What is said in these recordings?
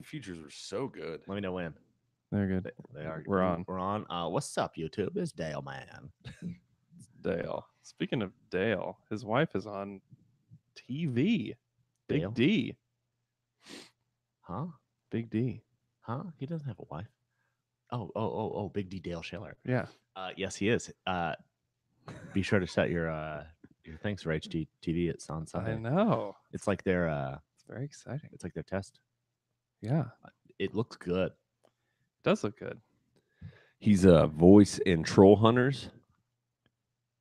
Features were so good. Let me know when. They're good. They are. We're on. We're on. What's up, YouTube? It's Dale, man. Dale. Speaking of Dale, his wife is on TV. Dale? Big D. Huh? Big D. Huh? He doesn't have a wife. Oh, Big D Dale Schiller. Yeah. Yes, he is. Be sure to set your things for HDTV. It's on Sunday. I know. It's like their It's very exciting. it's like their test. Yeah. It looks good. It does look good. He's a voice in Troll Hunters,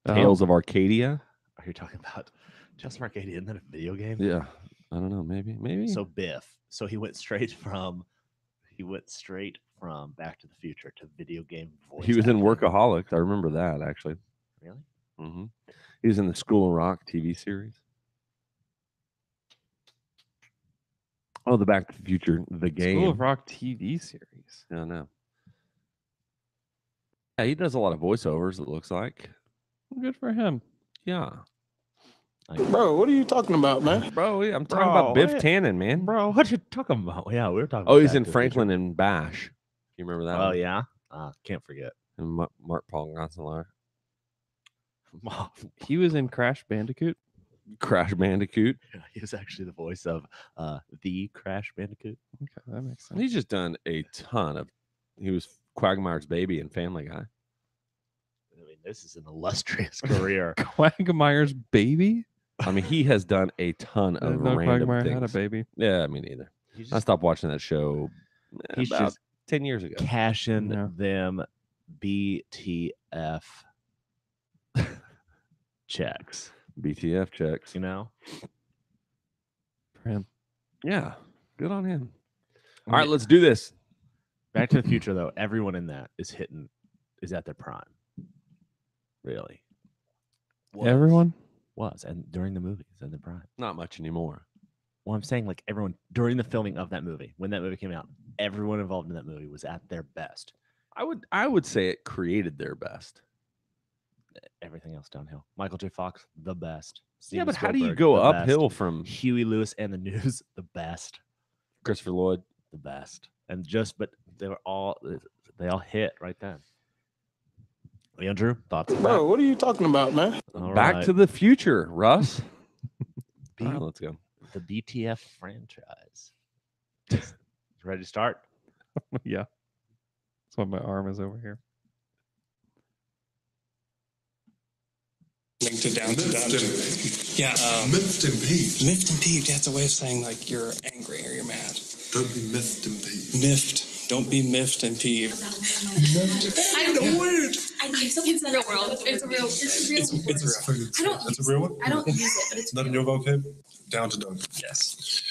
Tales of Arcadia. Are you talking about Just Arcadia? Isn't that a video game? Yeah, I don't know. Maybe. So Biff. So he went straight from Back to the Future to video game voice. He was in acting. Workaholics. I remember that actually. Really? Mm-hmm. He was in the School of Rock TV series. Oh, the Back to the Future, the game. School of Rock TV series. Yeah, I know. Yeah, he does a lot of voiceovers, it looks like. Good for him. Yeah. Bro, what are you talking about, man? Bro, yeah, I'm talking about Biff Tannen, man. Bro, what you talking about? Yeah, we were talking. Oh, about he's Back in to the Franklin Future. and Bash. You remember that? Oh one? yeah. Can't forget. And Mark Paul Gosselaar. He was in Crash Bandicoot. Crash Bandicoot. He was actually the voice of the Crash Bandicoot. Okay, that makes sense. He's just done a ton of. He was Quagmire's baby in Family Guy. I mean, this is an illustrious career. Quagmire's baby? I mean, he has done a ton I of didn't know random Quagmire things. had a baby. Yeah, me neither. He's I just stopped watching that show He's about just 10 years ago. cashing Yeah. them BTF checks. BTF checks. You know. For him. Yeah, good on him. All right, let's do this. Back to the Future, though, everyone in that is at their prime. Really. Everyone? Was and during the movies in the prime. Not much anymore. Well, I'm saying like everyone during the filming of that movie, when that movie came out, everyone involved in that movie was at their best. I would say it created their best. Everything else downhill. Michael J. Fox, the best. Yeah, Steven but how do you Spielberg, go the uphill best. from Huey Lewis and the News, the best, Christopher Lloyd? the best, and but they all hit right then. Andrew, thoughts? on Bro, what are you talking about, man? that? All Back right. to the Future, Russ. B- All right, let's go. the BTF franchise. You ready to start? Yeah. That's why my arm is over here. Link to down to down to. Yeah, Miffed and peeved. miffed and peeved. That's a way of saying like you're angry or you're mad. Don't be miffed and peeved. Miffed. Don't be miffed and peeved. I know word. It's a real world. It's a real. It's real. I don't. That's a real one? I don't use it, but it's Not in real. your vocab? Down to dunk. Yes.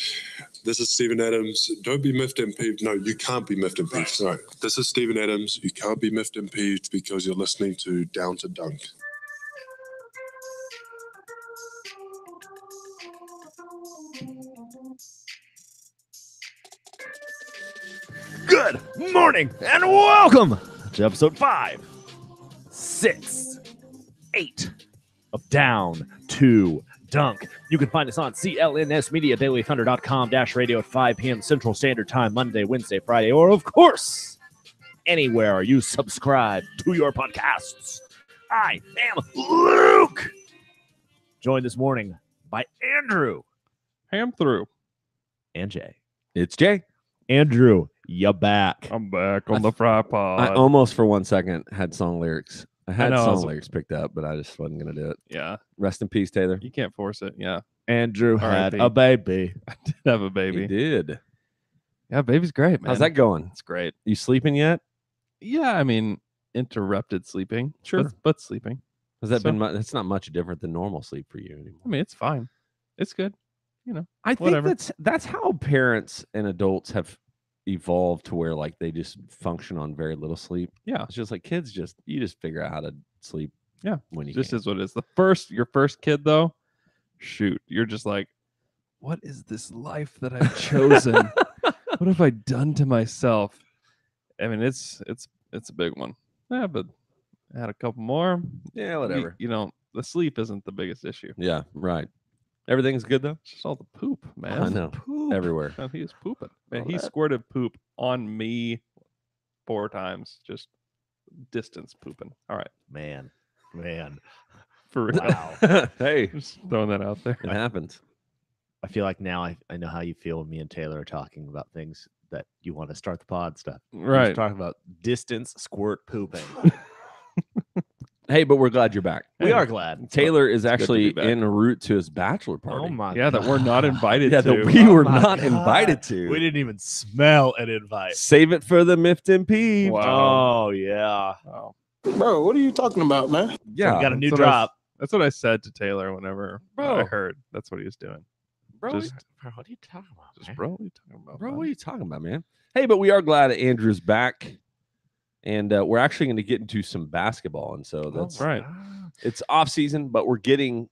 This is Stephen Adams. Don't be miffed and peeved. No, you can't be miffed and peeved. Sorry. This is Stephen Adams. You can't be miffed and peeved because you're listening to Down to Dunk. Good morning and welcome to episode 5, 6, 8 of Down to Dunk. You can find us on CLNS Media, DailyThunder.com, radio at 5 p.m. Central Standard Time, Monday, Wednesday, Friday, or of course, anywhere you subscribe to your podcasts. I am Luke, joined this morning by Andrew Ham through. and Jay. It's Jay. Andrew, you back. I'm back on the fry pod. I almost for 1 second had song lyrics. I had know, I song was- lyrics picked up, but I just wasn't going to do it. Yeah. Rest in peace, Taylor. You can't force it. Yeah. Andrew had R.I.P. a baby. I did have a He baby. did. Yeah, baby's great, man. How's that going? It's great. You sleeping yet? Yeah, I mean, interrupted sleeping. Sure. But sleeping. Has that So- been? That's not much different than normal sleep for you anymore. I mean, it's fine. It's good. You know. I think whatever. that's how parents and adults have evolved to where like they just function on very little sleep. Yeah. It's just like kids you just figure out how to sleep. Yeah, when you Just can. is what it is. Your first kid though, shoot, you're just like, what is this life that I've chosen? What have I done to myself? I mean, it's a big one. Yeah, but I had a couple more. Yeah, whatever. You know, the sleep isn't the biggest issue. Yeah, right. Everything's good though. Just all the poop, man. I know. Poop. Everywhere. Man, he was pooping. Man, All he that. squirted poop on me 4 times. Just distance pooping. All right. Man. For real. Wow. Hey, Just throwing that out there. it happens. I feel like now I know how you feel when me and Taylor are talking about things that you want to start the pod stuff. We're just Right. talking about distance, squirt, pooping. Hey, but we're glad you're back. We are glad. Taylor is good to actually be back. en route to his bachelor party. Oh my Yeah, that we're not invited yeah, to. that we were my not God. invited to. We didn't even smell an invite. Save it for the miffed and peeved. Wow. Oh yeah. Wow. Bro, what are you talking about, man? Yeah, We got a new That's what I- drop. That's what I said to Taylor whenever I Bro. heard. That's what he was doing. bro. Just, What are you talking about? just man? bro, what are you talking about? Bro, man? what are you talking about, man? Hey, but we are glad that Andrew's back, and we're actually going to get into some basketball, and so that's right. It's off season, but we're getting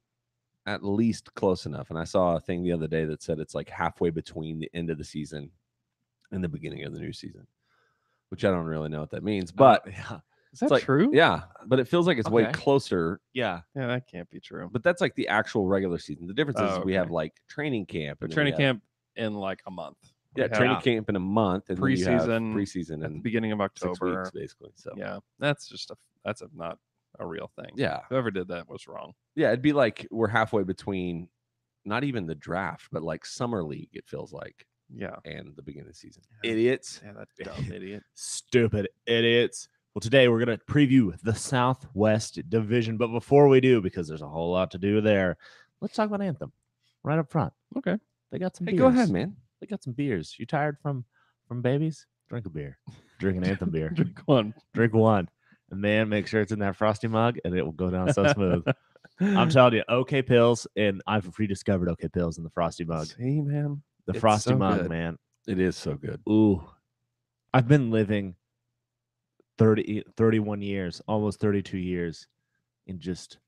at least close enough. And I saw a thing the other day that said it's like halfway between the end of the season and the beginning of the new season, which I don't really know what that means, but yeah. Is that it's like, true? yeah, but it feels like it's way Okay. closer. Yeah. Yeah, that can't be true. But that's like the actual regular season. The difference is Oh, we have okay. like training camp. But and then training we have- camp in like a month. Yeah, We have training camp in a month, and then you have preseason preseason at the in beginning of 6 October. weeks, basically. So Yeah, that's not a real thing. yeah, Whoever did that was wrong. yeah, it'd be like we're halfway between not even the draft, but like summer league. It feels like, Yeah. and the beginning of the season. Yeah. Idiots. Yeah, that dumb idiot. Stupid idiots. Well, today we're going to preview the Southwest Division. But before we do, because there's a whole lot to do there, let's talk about Anthem right up front. Okay. They got some Hey, beers. go ahead, man. They got some beers. You tired from babies? Drink a beer. Drink an Anthem beer. Drink one. Drink one. And man, make sure it's in that frosty mug and it will go down so smooth. I'm telling you, OK Pills, and I've rediscovered OK Pills in the frosty mug. See, man. The It's frosty so mug, good. man. It is so good. Ooh. I've been living 31 years, almost 32 years in just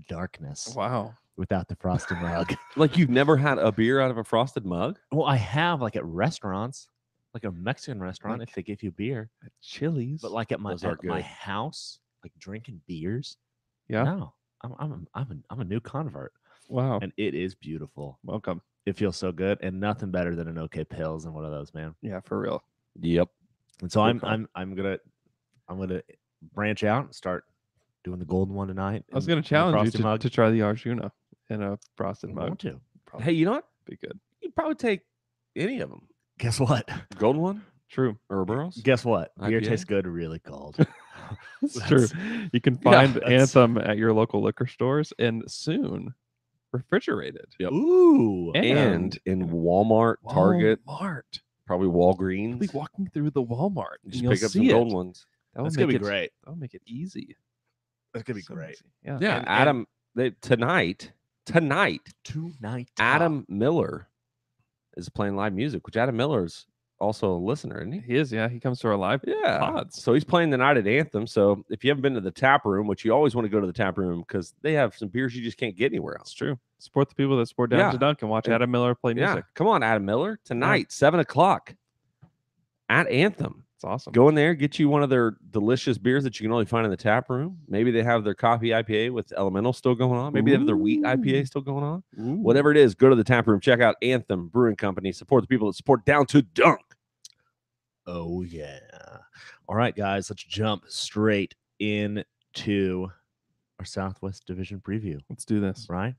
darkness Wow. without the frosty mug. Like you've never had a beer out of a frosted mug? Well, I have like at restaurants, like a Mexican restaurant, Like if they give you beer. Chili's. But like at my Those are at my good. house, like drinking beers. Yeah. No, I'm a new convert, Wow. and it is beautiful. Welcome. It feels so good, and nothing better than an OK Pills than one of those, man. Yeah, for real. Yep. And so Good call. I'm gonna branch out and start doing the golden one tonight. I was in going the to challenge frosty you mug. to try the Arjuna in a frosted I mug. want to. Probably Hey, you know what? be good. You'd probably take any of them. Guess what? Golden one, True. Ouroboros. Guess what? Beer IPA? tastes good really cold. It's true. That's- You can Yeah, find that's- Anthem at your local liquor stores and soon refrigerated. Yep. Ooh. And in Walmart, Target, Walmart. probably You'll Walgreens. be walking through the Walmart. and Just you'll pick up some see it. golden ones. That would That's make gonna be it great. That would make it easy. That's gonna be So great. easy. Yeah. Yeah, and- Adam. Tonight, Tonight, Adam Miller is playing live music, which Adam Miller's also a listener, isn't he? He is. Yeah. He comes to our live Yeah. pods. So he's playing the night at Anthem. So if you haven't been to the tap room, which you always want to go to the tap room because they have some beers you just can't get anywhere It's else. true. Support the people that support Down Yeah. to Dunk and watch And- Adam Miller play Yeah. music. Come on, Adam Miller. Tonight, 7:00 at Anthem. It's awesome. Go in there, get you one of their delicious beers that you can only find in the tap room. Maybe they have their coffee IPA with Elemental still going on. Maybe they have their wheat IPA still going on. Ooh. Whatever it is, go to the tap room. Check out Anthem Brewing Company. Support the people that support Down to Dunk. Oh yeah. All right, guys, let's jump straight into our Southwest Division preview. Let's do this. Right?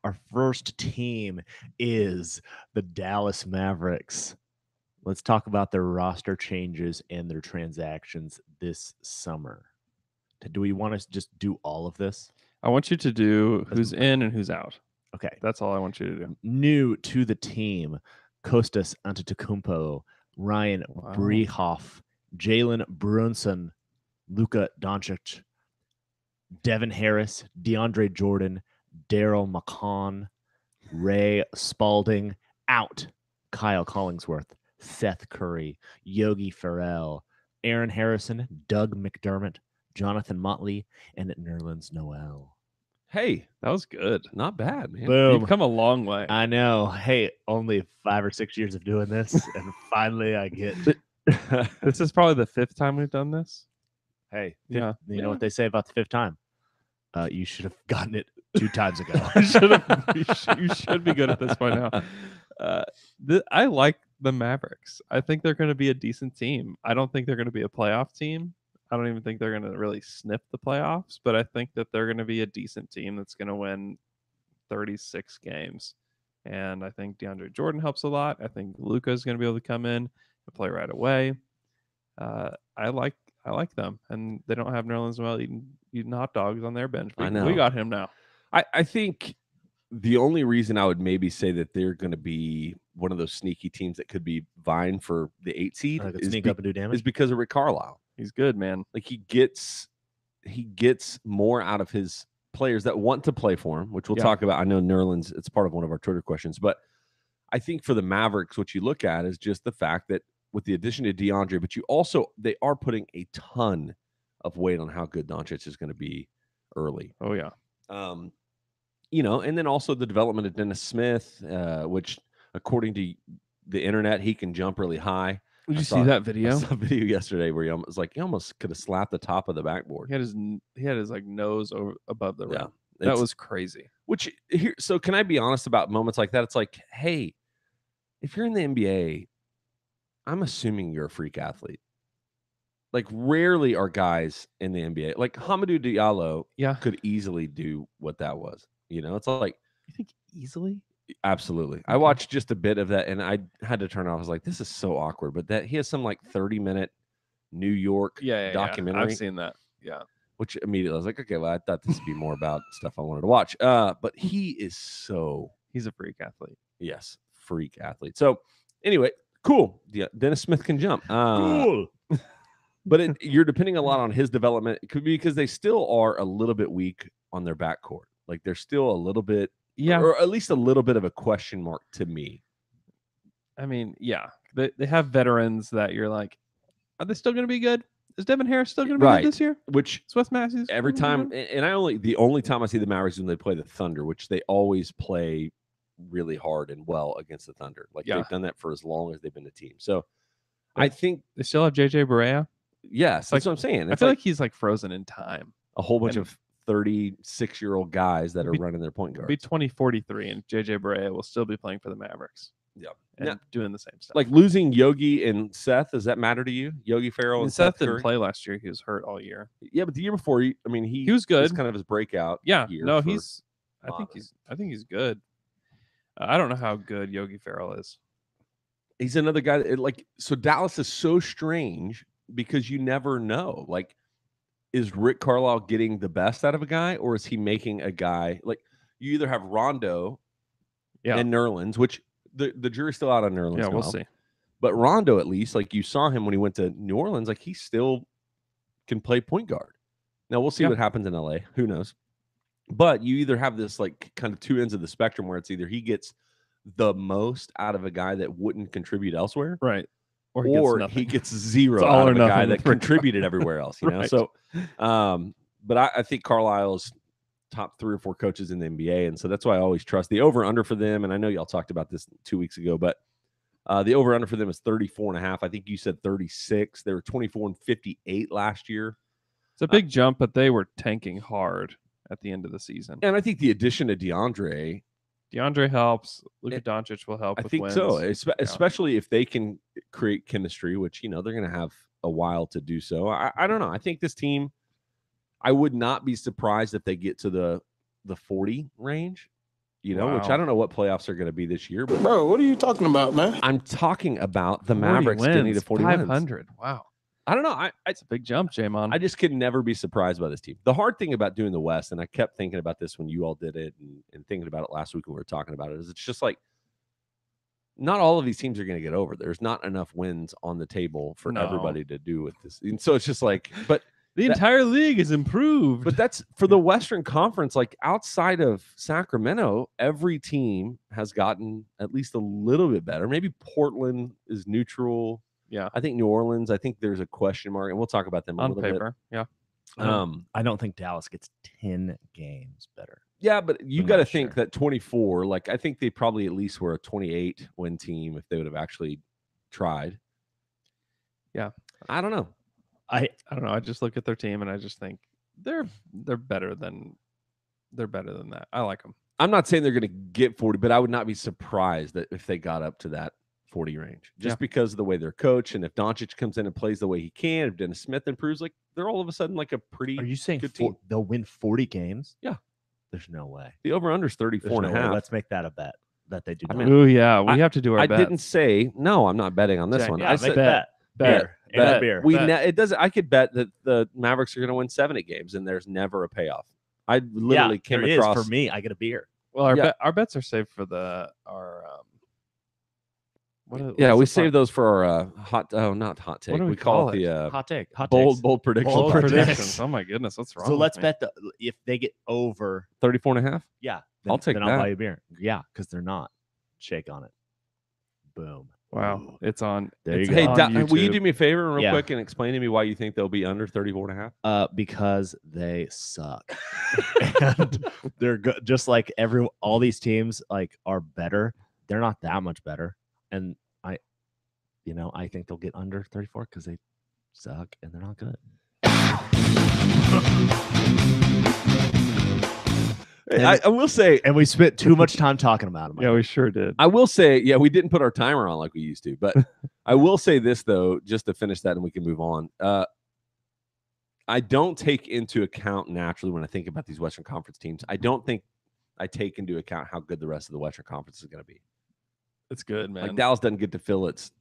Our first team is the Dallas Mavericks. Let's talk about their roster changes and their transactions this summer. Do we want to just do all of this? I want you to do who's in and who's out. Okay. That's all I want you to do. New to the team, Kostas Antetokounmpo, Ryan Wow. Brehoff, Jalen Brunson, Luka Doncic, Devin Harris, DeAndre Jordan, Daryl McCon, Ray Spalding, out, Kyle Collingsworth, Seth Curry, Yogi Ferrell, Aaron Harrison, Doug McDermott, Jonathan Motley, and Nerlens Noel. Hey, That was good. not bad, man. Boom. You've come a long way. I know. Hey, only 5 or 6 years of doing this, and finally I get. This is probably the 5th time we've done this. Hey, Yeah. you know what they say about the 5th time? You should have gotten it 2 times ago. You should be good at this by now. I like the Mavericks. I think they're going to be a decent team. I don't think they're going to be a playoff team. I don't even think they're going to really sniff the playoffs, but I think that they're going to be a decent team that's going to win 36 games. And I think DeAndre Jordan helps a lot. I think Luka is going to be able to come in and play right away. I like them, and they don't have Nerlens Noel eating hot dogs on their bench. I know. We got him now. I think the only reason I would maybe say that they're going to be one of those sneaky teams that could be vying for the 8 seed Could sneak up and do damage. is because of Rick Carlisle. He's good, man. Like he gets more out of his players that want to play for him, which we'll talk about. I know Nerlens, it's part of one of our Twitter questions, but I think for the Mavericks, what you look at is just the fact that with the addition to DeAndre, but they are putting a ton of weight on how good Doncic is going to be early. Oh yeah. And then also the development of Dennis Smith, which according to the internet, he can jump really high. Did you see that video? I saw a video yesterday where he almost could have slapped the top of the backboard. He had his like nose above the rim. Yeah, that was crazy. So can I be honest about moments like that? It's like, hey, if you're in the NBA, I'm assuming you're a freak athlete. Like rarely are guys in the NBA like Hamidou Diallo could easily do what that was. It's like, you think easily? Absolutely. Okay. I watched just a bit of that and I had to turn off. I was like, this is so awkward. But that he has some like 30-minute New York documentary. I've seen that. Yeah. Which immediately I was like, okay, well, I thought this would be more about stuff I wanted to watch. But he's a freak athlete. Yes, freak athlete. So anyway, cool. Yeah, Dennis Smith can jump. Cool. But you're depending a lot on his development. It could be because they still are a little bit weak on their backcourt. Like they're still a little bit, or at least a little bit of a question mark to me. I mean, they have veterans that you're like, are they still going to be good? Is Devin Harris still going to be good this year? Which is Wes Matthews every time, and the only time I see the Mavericks is when they play the Thunder, which they always play really hard and well against the Thunder. Like they've done that for as long as they've been a team. So I think they still have JJ Barea. Yes, that's what I'm saying. I feel like he's like frozen in time. A whole bunch of 36-year-old guys that are running their point guard. Be 2043, and JJ Barea will still be playing for the Mavericks. Yeah, and doing the same stuff. Like losing Yogi and Seth, does that matter to you? Yogi Ferrell and Seth didn't play last year. He was hurt all year. Yeah, but the year before, he was good. It was kind of his breakout. Yeah, year no, I think he's good. I don't know how good Yogi Ferrell is. He's another guy so Dallas is so strange because you never know. Like, is Rick Carlisle getting the best out of a guy, or is he making a guy like you either have Rondo and Nerlens, which the jury's still out on Nerlens. Yeah, we'll see. But Rondo, at least, like you saw him when he went to New Orleans, like he still can play point guard. Now we'll see what happens in LA. Who knows? But you either have this like kind of two ends of the spectrum where it's either he gets the most out of a guy that wouldn't contribute elsewhere, right? Or he gets zero out of a guy that contributed everywhere else. You know, so but I think Carlisle's top 3 or 4 coaches in the NBA, and so that's why I always trust the over/under for them. And I know y'all talked about this 2 weeks ago, but the over/under for them is 34.5. I think you said 36. They were 24-58 last year. It's a big jump, but they were tanking hard at the end of the season. And I think the addition of DeAndre helps. Luka Doncic will help. I think wins. so, especially if they can create chemistry, which they're going to have a while to do so. I don't know. I think this team, I would not be surprised if they get to the 40 range, which I don't know what playoffs are going to be this year. But bro, what are you talking about, man? I'm talking about the Mavericks getting to 40 500. wins. Wow. I don't know. It's a big jump, J-Mon. I just could never be surprised by this team. The hard thing about doing the West, and I kept thinking about this when you all did it and thinking about it last week when we were talking about it, is it's just like not all of these teams are going to get over. There's not enough wins on the table for everybody to do with this. And so it's just like, but the entire league is improved. But that's for the Western Conference, like outside of Sacramento, every team has gotten at least a little bit better. Maybe Portland is neutral. Yeah, I think New Orleans, I think there's a question mark, and we'll talk about them a little paper. bit. Yeah. I don't think Dallas gets 10 games better. Yeah, but you got to think that 24, like I think they probably at least were a 28 win team if they would have actually tried. Yeah. I don't know. I don't know. I just look at their team and I just think they're better than They're better than that. I like them. I'm not saying they're going to get 40, but I would not be surprised that if they got up to that 40 range, just because of the way they're coached. And if Doncic comes in and plays the way he can, if Dennis Smith improves, like they're all of a sudden like a pretty Are you saying good team. they'll win 40 games? Yeah. There's no way. The over-under is 34 and a half. Let's make that a bet that they do I not. mean, Oh yeah, we have to do our I bets. didn't say, no, I'm not betting on this one. Yeah, I make said, bet. bet. Beer. Beer. We bet. it doesn't. I could bet that the Mavericks are going to win 70 games, and there's never a payoff. I literally came there across. is. For me, I get a beer. Well, our Yeah. our bets are saved for Yeah, we saved those for our not hot take. do We we call call it the Hot take. Hot bold takes. bold predictions. Bold bold predictions. predictions. Oh my goodness, what's wrong? So with let's me? bet if they get over, 34 and a half. yeah, then, I'll take then that. I'll buy you a beer. Yeah, because they're not. Shake on it. Boom. Wow, it's on. There you it's go. Hey, on will you YouTube. do me a favor real Yeah. quick and explain to me why you think they'll be under 34 and a half? Because they suck, and they're good. Just like all these teams like are better. They're not that much better, and I think they'll get under 34 because they suck and they're not good. I will say, And we spent too much time talking about them. Yeah, we sure did. I will say, yeah, we didn't put our timer on like we used to, but I will say this though, just to finish that, and we can move on. I don't take into account naturally when I think about these Western Conference teams. I don't think I take into account how good the rest of the Western Conference is going to be. It's good, man. Like Dallas doesn't get to fill its,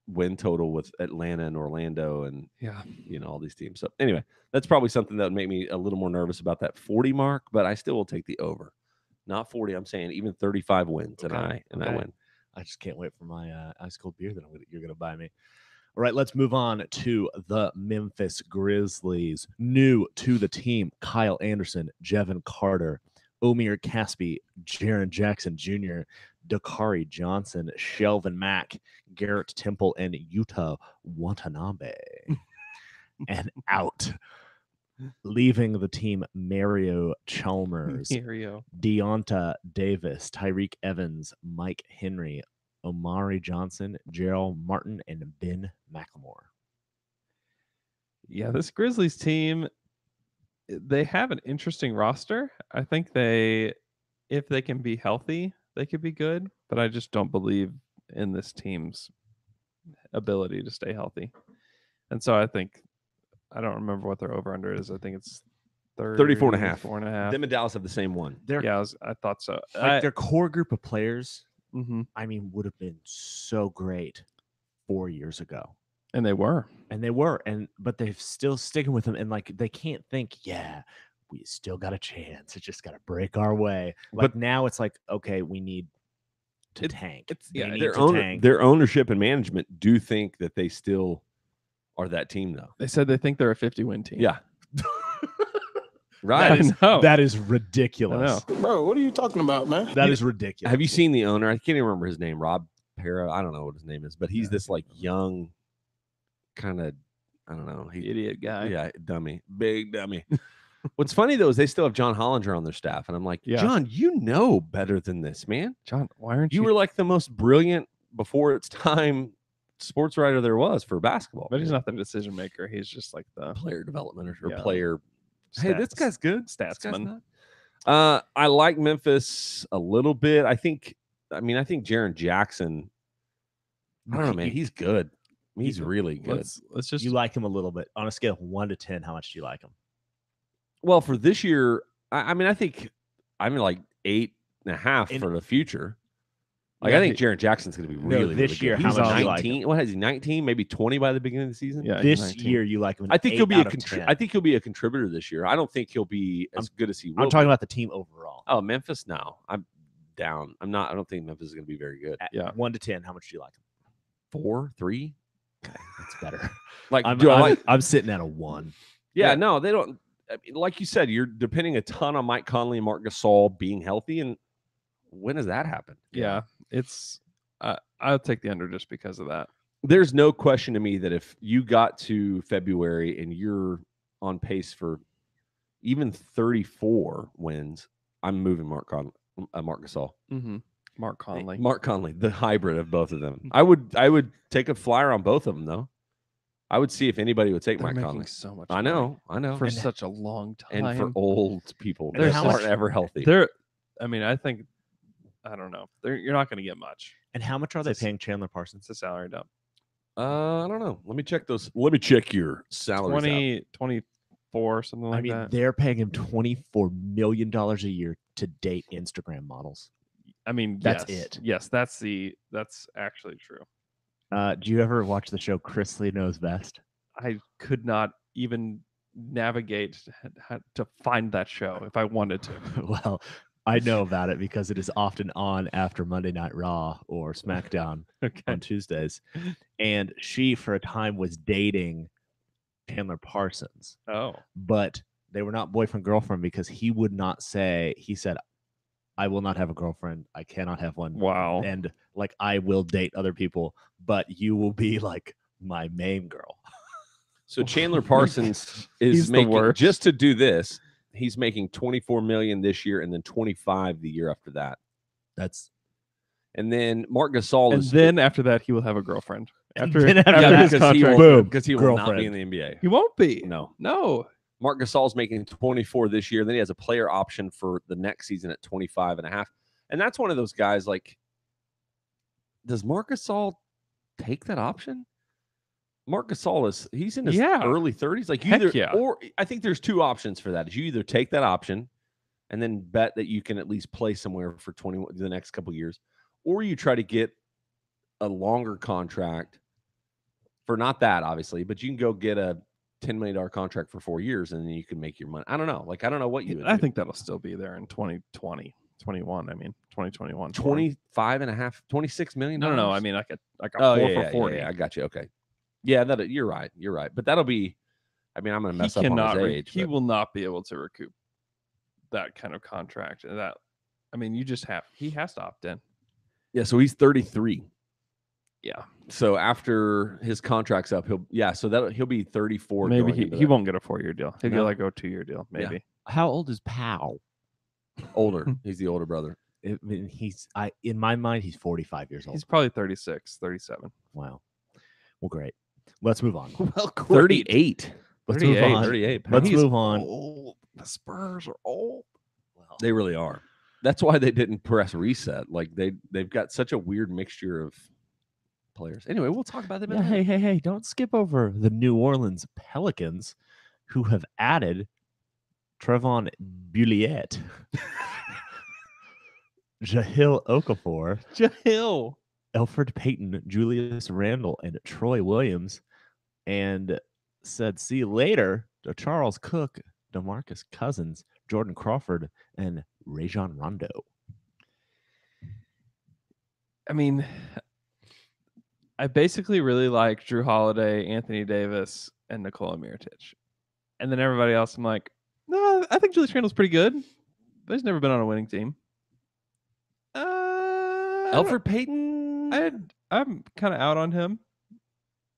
win total with Atlanta and Orlando and yeah, all these teams. So anyway, that's probably something that would make me a little more nervous about that 40 mark, but I still will take the over. Not 40, I'm saying even 35 wins and I win. I just can't wait for my ice cold beer that you're going to buy me. All right, let's move on to the Memphis Grizzlies. New to the team, Kyle Anderson, Jevin Carter, Omir Caspi, Jaren Jackson Jr., Dakari Johnson, Shelvin Mack, Garrett Temple, and Yuta Watanabe. And out. Leaving the team, Mario Chalmers, Mario. Deonta Davis, Tyreek Evans, Mike Henry, Omari Johnson, Gerald Martin, and Ben McLemore. Yeah, this Grizzlies team, they have an interesting roster. I think if they can be healthy, they could be good, but I just don't believe in this team's ability to stay healthy. And so I don't remember what their over-under is. I think it's 34 and a half. 4 and a half. Them and Dallas have the same one. Yeah, I thought so. Their core group of players, Mhm. would have been so great 4 years ago. And they were. But they're still sticking with them, and they can't think, we still got a chance. It's just got to break our way. But now it's like, okay, we need to tank. They need to tank. Their ownership and management do think that they still are that team, though. They said they think they're a 50-win team. Yeah. Right. That is ridiculous. Bro, what are you talking about, man? That is ridiculous. Have you seen the owner? I can't even remember his name. Rob Para. I don't know what his name is, but he's this young kind of, I don't know. Idiot guy. Yeah, dummy. Big dummy. What's funny, though, is they still have John Hollinger on their staff. And I'm like, Yeah. John, you know better than this, man. John, why aren't You were like the most brilliant before its time sports writer there was for basketball. But he's man. not the decision maker. He's just like the Player development or Yeah. player. Hey, this guy's good. This guy's statsman. not. I like Memphis a little bit. I think Jaren Jackson. I don't know, man. He's good. He's really good. Let's just You like him a little bit. On a scale of 1 to 10, how much do you like him? Well, for this year, I think I'm like 8.5 for the future. Like, Yeah, I think Jaren Jackson's going to be really this really year, good. how He's much do you like 19. What has he? 19, maybe 20 by the beginning of the season. Yeah, he's This 19. year, you like him. I think he'll be I think he'll be a contributor this year. I don't think he'll be as good as he will. I'm talking be. about the team overall. Oh, Memphis. No, I'm down. I don't think Memphis is going to be very good. Yeah. 1 to 10, how much do you like him? 4, 3. Okay, that's better. Like, I'm sitting at a 1. Yeah, no, they don't. I mean, like you said, you're depending a ton on Mike Conley and Marc Gasol being healthy. And when does that happen? Yeah, it's. I'll take the under just because of that. There's no question to me that if you got to February and you're on pace for even 34 wins, I'm moving Marc Gasol. Mm-hmm. Mark Conley. Mark Conley, the hybrid of both of them. I would take a flyer on both of them, though. I would see if anybody would take They're my making comment. so much. I money know. for And, such a long time. and for old people And that how aren't much- ever healthy. I mean, I think, I don't know. You're not going to get much. And how much are they paying Chandler Parsons? It's a salary dump. I don't know. Let me check those. Let me check your salaries. 24, something like I mean, that. they're paying him $24 million a year to date Instagram models. I mean, That's yes, it. Yes, that's actually true. Do you ever watch the show Chris Lee Knows Best? I could not even navigate to find that show if I wanted to. Well, I know about it because it is often on after Monday Night Raw or SmackDown Okay. on Tuesdays. And she, for a time, was dating Chandler Parsons, Oh, but they were not boyfriend girlfriend because he would not say. He said, "I will not have a girlfriend. I cannot have one. wow. And like I will date other people, but you will be like my main girl." So Chandler Parsons He's is the making worst. just to do this. He's making 24 million this year, and then 25 the year after that. That's And then Marc Gasol And is then after that, he will have a girlfriend. And After, then after after that, his because he contract. will, Boom, because he will not be in girlfriend. the NBA. He won't be. No. No. Marc Gasol's making 24 this year. Then he has a player option for the next season at 25 and a half. And that's one of those guys like, does Marc Gasol take that option? Marc Gasol he's in his Yeah. early 30s. Like Heck either, yeah. or I think there's two options for that. Is you either take that option and then bet that you can at least play somewhere for the next couple of years, or you try to get a longer contract for not that obviously, but you can go get a $10 million contract for 4 years and then you can make your money. I don't know. Like, I don't know what you would I do. think that'll still be there in 2020, 21. I mean, 2021. 25 and a half, $26 million. No. I mean, like a Oh, 4 yeah, for 40. Yeah, I got you. Okay. Yeah, you're right. You're right. But that'll be, I mean, I'm going to mess up on his age. He but- will not be able to recoup that kind of contract. And that, I mean, he has to opt in. Yeah, so he's 33. Yeah. So after his contract's up, he'll be 34. Maybe going into he that. won't get a 4-year deal. He'll get No. like a 2-year deal. Maybe. How old is Powell? Older. He's the older brother. I mean, in my mind, he's 45 years old. He's probably 36, 37. Wow. Well, great. Let's move on. Well, 38. Let's move 38. on. 38. Let's He's move on. Old. The Spurs are old. Well, They really are. That's why they didn't press reset. Like they've got such a weird mixture of players. Anyway, we'll talk about them. in a minute. hey! Don't skip over the New Orleans Pelicans, who have added Trevon Bulliet, Jahil Okafor, Jahil. Elfrid Payton, Julius Randle, and Troy Williams, and said, "See you later" to Charles Cook, DeMarcus Cousins, Jordan Crawford, and Rajon Rondo. I mean, I basically really like Drew Holiday, Anthony Davis, and Nikola Mirotic. And then everybody else, I'm like, no, I think Julius Randle's pretty good, but he's never been on a winning team. Elfrid Payton. I'm kind of out on him.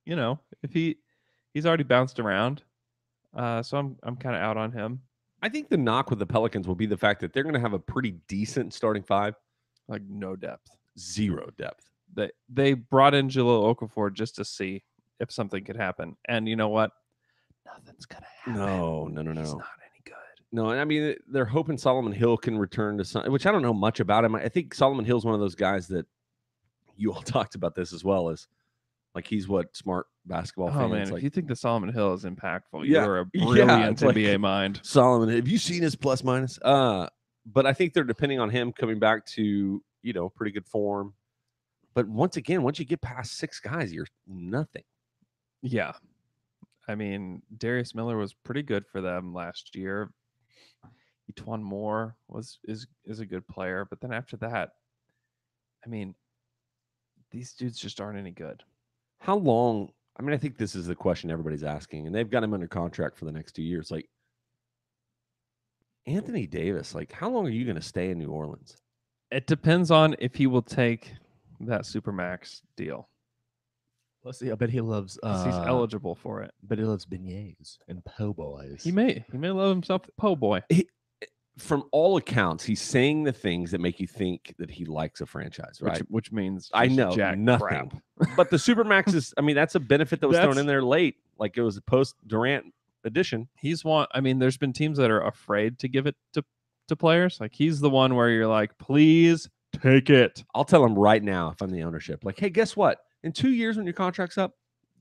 You know, if he's already bounced around, so I'm kind of out on him. I think the knock with the Pelicans will be the fact that they're going to have a pretty decent starting five. Like no depth. Zero depth. They brought in Jahlil Okafor just to see if something could happen, and you know what? Nothing's gonna happen. No. He's not any good. No, and I mean they're hoping Solomon Hill can return to some, which I don't know much about him. I think Solomon Hill's one of those guys that you all talked about this as well as like he's what smart basketball fans Oh man, like. if you think the Solomon Hill is impactful, Yeah, you're a yeah, brilliant it's like- NBA mind. Solomon, have you seen his plus minus? But I think they're depending on him coming back to pretty good form. But once again, once you get past 6 guys, you're nothing. Yeah, I mean Darius Miller was pretty good for them last year. Etwan Moore is a good player, but then after that, I mean, these dudes just aren't any good. How long? I mean, I think this is the question everybody's asking, and they've got him under contract for the next 2 years. Like Anthony Davis, like how long are you going to stay in New Orleans? It depends on if he will take that Supermax deal. Let's see. I bet he loves. 'Cause he's eligible for it. But he loves beignets and po' boys. He may love himself po' boy. from all accounts, he's saying the things that make you think that he likes a franchise, right? Which means I just know jack nothing. crap. But the Supermax is, I mean, that's a benefit that was thrown That's- in there late. Like it was a post Durant addition. I mean, there's been teams that are afraid to give it to players. Like he's the one where you're like, please take it. I'll tell him right now if I'm the ownership, like, hey, guess what? In 2 years when your contract's up,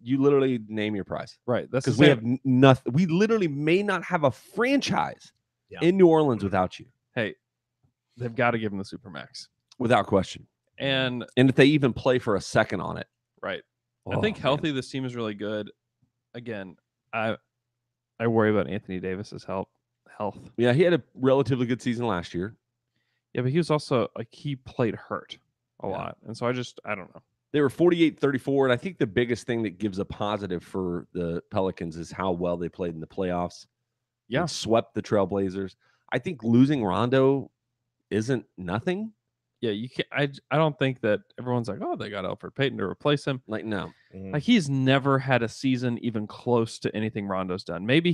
you literally name your price. Right. That's Because the we same- have nothing. We literally may not have a franchise Yeah. in New Orleans without you, Hey, they've got to give him the Supermax. without question. And And if they even play for a second on it, right. I oh, think man. healthy, this team is really good. Again, I worry about Anthony Davis's health. Yeah, he had a relatively good season last year. Yeah, but he was also like he played hurt a Yeah. lot. And so I don't know. They were 48-34, and I think the biggest thing that gives a positive for the Pelicans is how well they played in the playoffs. They Yeah. swept the Trailblazers. I think losing Rondo isn't nothing. Yeah, you can't I don't think that everyone's like, oh, they got Alfred Payton to replace him. Like, no. Like he's never had a season even close to anything Rondo's done. Maybe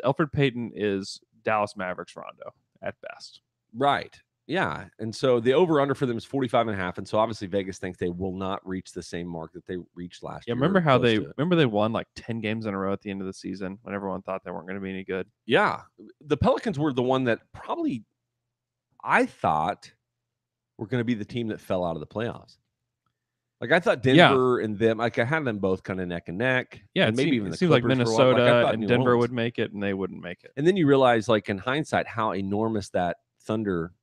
Alfred Payton is Dallas Mavericks Rondo at best. Right. Yeah. And so the over-under for them is 45.5. And so obviously Vegas thinks they will not reach the same mark that they reached last Yeah, year. remember or how close to it. they won like 10 games in a row at the end of the season when everyone thought they weren't going to be any good. Yeah. The Pelicans were the one that probably I thought were going to be the team that fell out of the playoffs. Like I thought Denver and them, like I had them both kind of neck and neck. Yeah, and maybe even it the seemed like Clippers for a while. Like, I Minnesota thought and New Denver Orleans. would make it, and they wouldn't make it. And then you realize, like in hindsight, how enormous the Thunder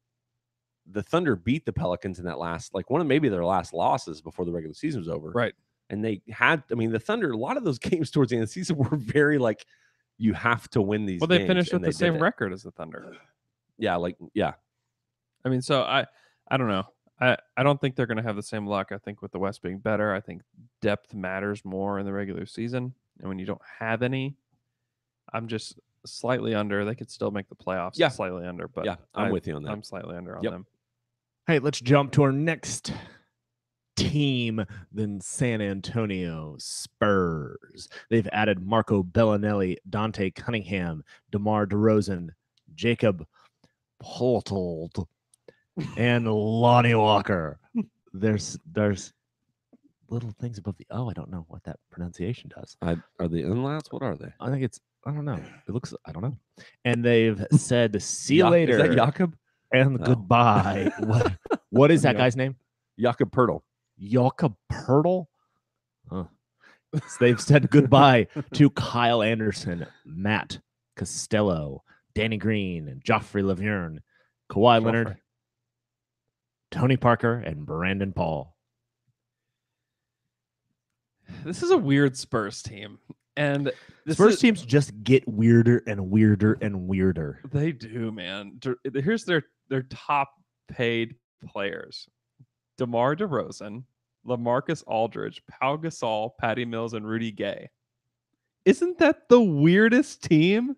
beat the Pelicans in that last, like one of maybe their last losses before the regular season was over. Right. And they had, I mean, the Thunder, a lot of those games towards the end of the season were very like, you have to win these Well, games. they finished with and the they did same it. record as the Thunder. Yeah. Like, yeah. I mean, so I don't know. I don't think they're going to have the same luck. I think with the West being better, I think depth matters more in the regular season. And when you don't have any, I'm just slightly under. They could still make the playoffs. Yeah. Slightly under, but Yeah. I'm with you on that. I'm slightly under on Yep. them. Hey, let's jump to our next team, then San Antonio Spurs. They've added Marco Bellinelli, Dante Cunningham, DeMar DeRozan, Jacob Poeltl, and Lonnie Walker. There's little things above the I don't know what that pronunciation does. Are they inlets? What are they? I think I don't know. It looks I don't know. And they've said see you later Is that Jakob? and No. goodbye. What is that Yeah. guy's name? Jakob Pertl. Jakob Pertl? Huh. So they've said goodbye to Kyle Anderson, Matt Costello, Danny Green, and Joffrey Laverne, Kawhi Leonard, Tony Parker, and Brandon Paul. This is a weird Spurs team. And this Spurs is, teams just get weirder and weirder and weirder. They do, man. Here's their top paid players: DeMar DeRozan, LaMarcus Aldridge, Pau Gasol, Patty Mills, and Rudy Gay. Isn't that the weirdest team?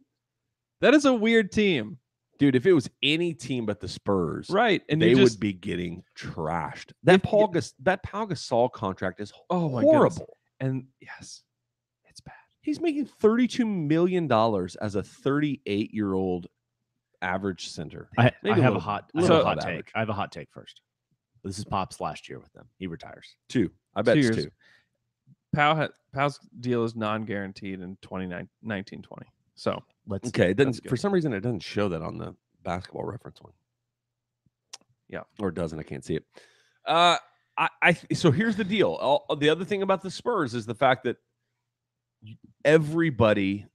That is a weird team, Dude, if it was any team but the Spurs, right? And they you just, would be getting trashed. That Pau Gasol contract is oh my horrible. goodness. And yes, it's bad. He's making $32 million as a 38-year-old average center. I Maybe have a a hot little take. average. I have a hot take first. This is Pop's last year with them. He retires. 2. I bet 2 it's years. 2. Pau's deal is non-guaranteed in 2019-20. So Let's Okay, it That's doesn't. good. For some reason, it doesn't show that on the basketball reference one. Yeah, or it doesn't. I can't see it. So here's the deal. The other thing about the Spurs is the fact that everybody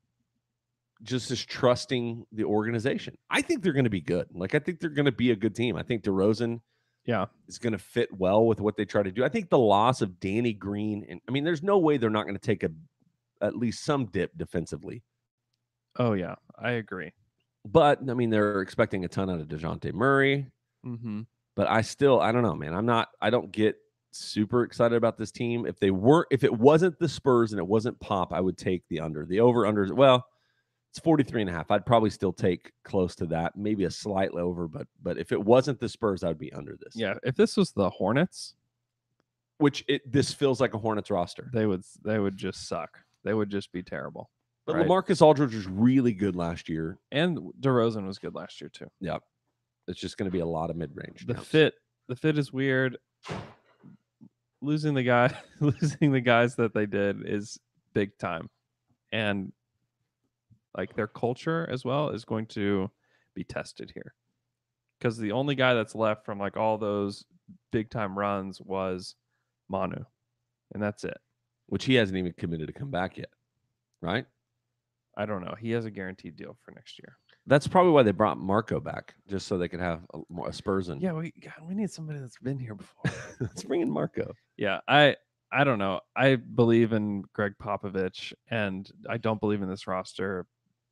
just is trusting the organization. I think they're going to be good. Like I think they're going to be a good team. I think DeRozan, is going to fit well with what they try to do. I think the loss of Danny Green, and I mean, there's no way they're not going to take at least some dip defensively. oh yeah, I agree. But I mean, they're expecting a ton out of DeJounte Murray. Mm-hmm. But I don't know, man. I don't get super excited about this team. If it wasn't the Spurs and it wasn't Pop, I would take the under. The over-under, well, it's 43.5. I'd probably still take close to that, maybe a slight over, but if it wasn't the Spurs, I would be under this. Yeah, if this was the Hornets, This feels like a Hornets roster. they would just suck. They would just be terrible. But right? LaMarcus Aldridge was really good last year. And DeRozan was good last year too. Yeah. It's just going to be a lot of mid-range. The counts. fit is weird. Losing the guys that they did is big time. And like their culture as well is going to be tested here. Because the only guy that's left from like all those big time runs was Manu. And that's it. Which he hasn't even committed to come back yet. Right? I don't know. He has a guaranteed deal for next year. That's probably why they brought Marco back, just so they could have a Spurs in. Yeah, we need somebody that's been here before. Let's bring in Marco. Yeah, I don't know. I believe in Greg Popovich, and I don't believe in this roster,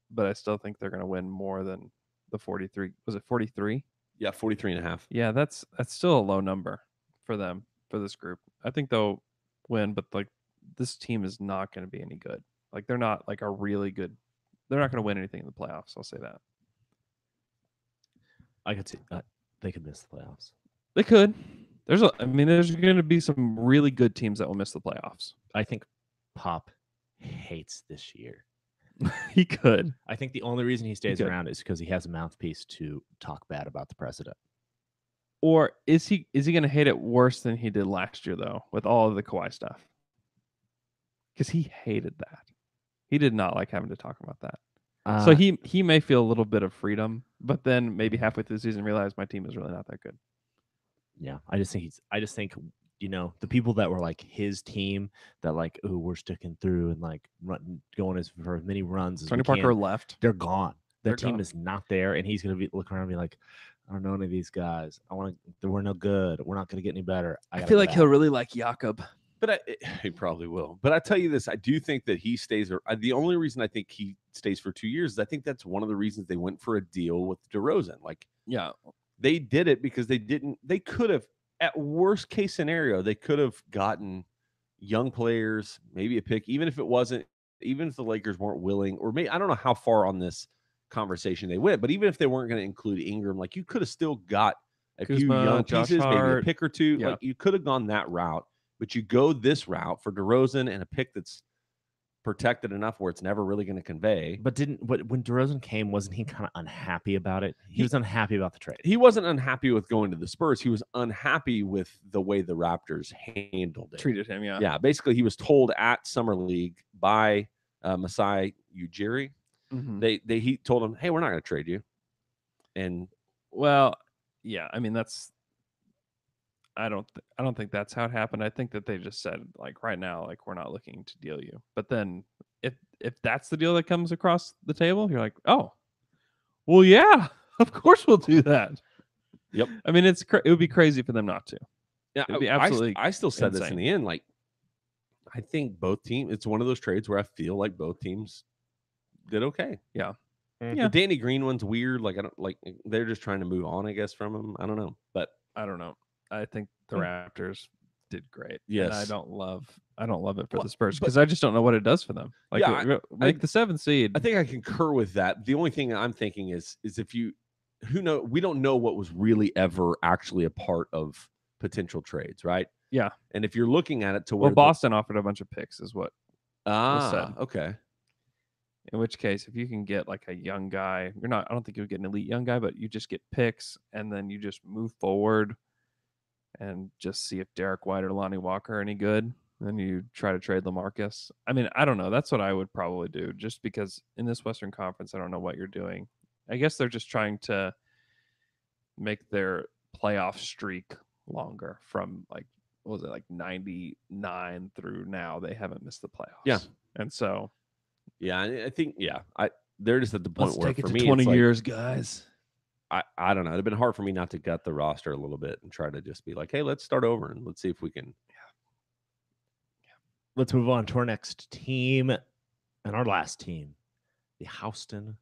but I still think they're going to win more than the 43. Was it 43? Yeah, 43.5. Yeah, that's still a low number for them, for this group. I think they'll win, but like this team is not going to be any good. Like they're not like a really good. They're not going to win anything in the playoffs. I'll say that. I could see they could miss the playoffs. They could. There's going to be some really good teams that will miss the playoffs. I think Pop hates this year. He could. I think the only reason he stays could. around is because he has a mouthpiece to talk bad about the president. Or is he going to hate it worse than he did last year though, with all of the Kawhi stuff? Because he hated that. He did not like having to talk about that. So he may feel a little bit of freedom, but then maybe halfway through the season realize my team is really not that good. Yeah, I just think the people that were like his team that like, ooh, we're sticking through and like going for as many runs as Tony we Parker can, left. they're gone. Their They're team gone. is not there, and he's gonna be looking around and be like, I don't know any of these guys. We're no good. We're not gonna get any better. I feel like he'll really like Jakob. But he probably will. But I tell you this, I do think that he stays. The only reason I think he stays for 2 years is I think that's one of the reasons they went for a deal with DeRozan. Like, Yeah. they did it because they could have, at worst case scenario, they could have gotten young players, maybe a pick, even if the Lakers weren't willing, or maybe, I don't know how far on this conversation they went, but even if they weren't going to include Ingram, like you could have still got a few Kuzma, young Josh pieces, maybe a Hart. pick or two. Yeah. Like you could have gone that route. But you go this route for DeRozan and a pick that's protected enough where it's never really going to convey. But when DeRozan came, wasn't he kind of unhappy about it? He was unhappy about the trade. He wasn't unhappy with going to the Spurs. He was unhappy with the way the Raptors handled it. Treated him, yeah. Yeah, basically he was told at Summer League by Masai Ujiri. Mhm. He told him, hey, we're not going to trade you. And Well, yeah, I mean I don't think that's how it happened. I think that they just said like right now, like we're not looking to deal you. But then if that's the deal that comes across the table, you're like, oh, well, yeah, of course we'll do that. Yep. I mean, it would be crazy for them not to. yeah, It'd be absolutely I still said this in insane. the end. Like, I think both teams, it's one of those trades where I feel like both teams did okay. Yeah. The Danny Green one's weird. Like, I don't like, they're just trying to move on, I guess, from him. I don't know. But I don't know. I think the Raptors did great. Yes. And I don't love it for Well, the Spurs but- because I just don't know what it does for them. Like, Yeah, make the 7th seed. I think I concur with that. The only thing I'm thinking is if we don't know what was really ever actually a part of potential trades, right? Yeah. And if you're looking at it to where Well, Boston offered a bunch of picks, is what. said. Okay. In which case, if you can get like a young guy, I don't think you'll get an elite young guy, but you just get picks and then you just move forward and just see if Derek White or Lonnie Walker are any good. Then you try to trade LaMarcus. I mean, I don't know. That's what I would probably do just because in this Western Conference, I don't know what you're doing. I guess they're just trying to make their playoff streak longer from like, what was it, like 99 through now? They haven't missed the playoffs. Yeah. And so. Yeah, I think they're just at the point where for me 20 it's like, years, guys. I don't know. It'd been hard for me not to gut the roster a little bit and try to just be like, hey, let's start over and let's see if we can. Let's move on to our next team and our last team, the Houston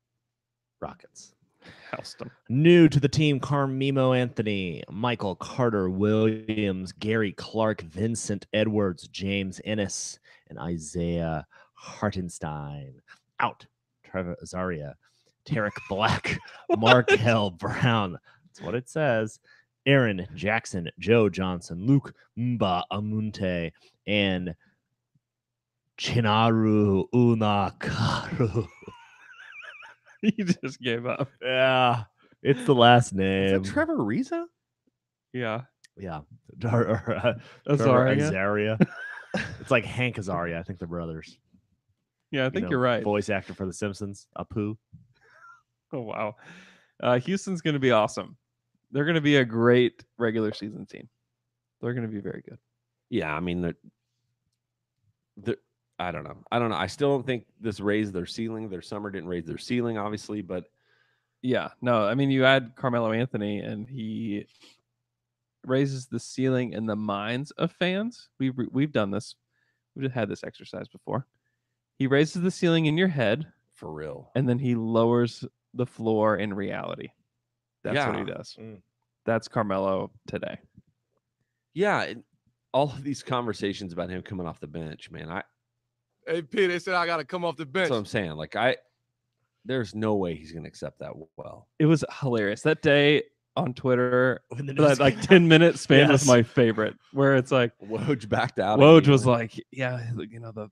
Rockets. Houston. New to the team, Carmelo Anthony, Michael Carter Williams, Gary Clark, Vincent Edwards, James Ennis, and Isaiah Hartenstein. Out. Trevor Azaria, Tarek Black, Markel Brown. That's what it says. Aaron Jackson, Joe Johnson, Luke Mbaamunte, and Chinaru Unakaru. You just gave up. Yeah, it's the last Is name. that Trevor Ariza? Yeah. Yeah. Trevor Azaria. Azaria. It's like Hank Azaria. I think they're brothers. Yeah, I think you're right. Voice actor for The Simpsons, Apu. Oh, wow. Houston's going to be awesome. They're going to be a great regular season team. They're going to be very good. Yeah, I mean, I don't know. I still don't think this raised their ceiling. Their summer didn't raise their ceiling, obviously, but Yeah, no, I mean, you add Carmelo Anthony, and he raises the ceiling in the minds of fans. We've done this. We've had this exercise before. He raises the ceiling in your head, for real. and then he lowers the floor in reality. That's what he Yeah. does. That's Carmelo today. Yeah, and all of these conversations about him coming off the bench, man. Hey, P, they said I got to come off the bench. That's what I'm saying. Like, there's no way he's going to accept that well. It was hilarious. That day on Twitter, When the that news like came 10-minute span was Yes. my favorite, where it's like, Woj backed out. Woj was immediately. like, yeah, the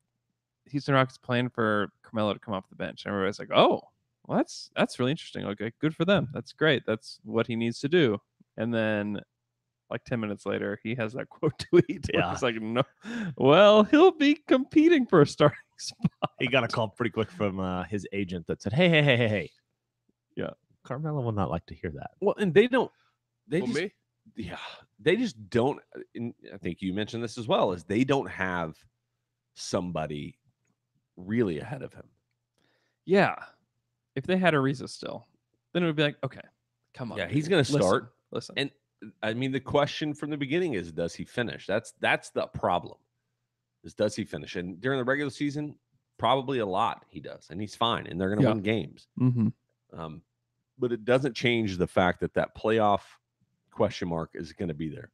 Houston Rockets plan for Carmelo to come off the bench. And everybody's like, oh, well, that's really interesting. Okay, good for them. That's great. That's what he needs to do. And then like 10 minutes later, he has that quote tweet. Yeah. It's like, no, well, he'll be competing for a starting spot. He got a call pretty quick from his agent that said, hey. Yeah. Carmelo will not like to hear that. Well, and they don't. They For just, me? yeah, they just don't. And I think you mentioned this as well. Is they don't have somebody really ahead of him. Yeah. If they had Ariza still, then it would be like, okay, come on. Yeah, baby. he's going to start. Listen. And I mean, the question from the beginning is, does he finish? That's the problem. Is does he finish? And during the regular season, probably a lot he does, and he's fine, and they're going to Yeah. win games. Mm-hmm. But it doesn't change the fact that playoff question mark is going to be there.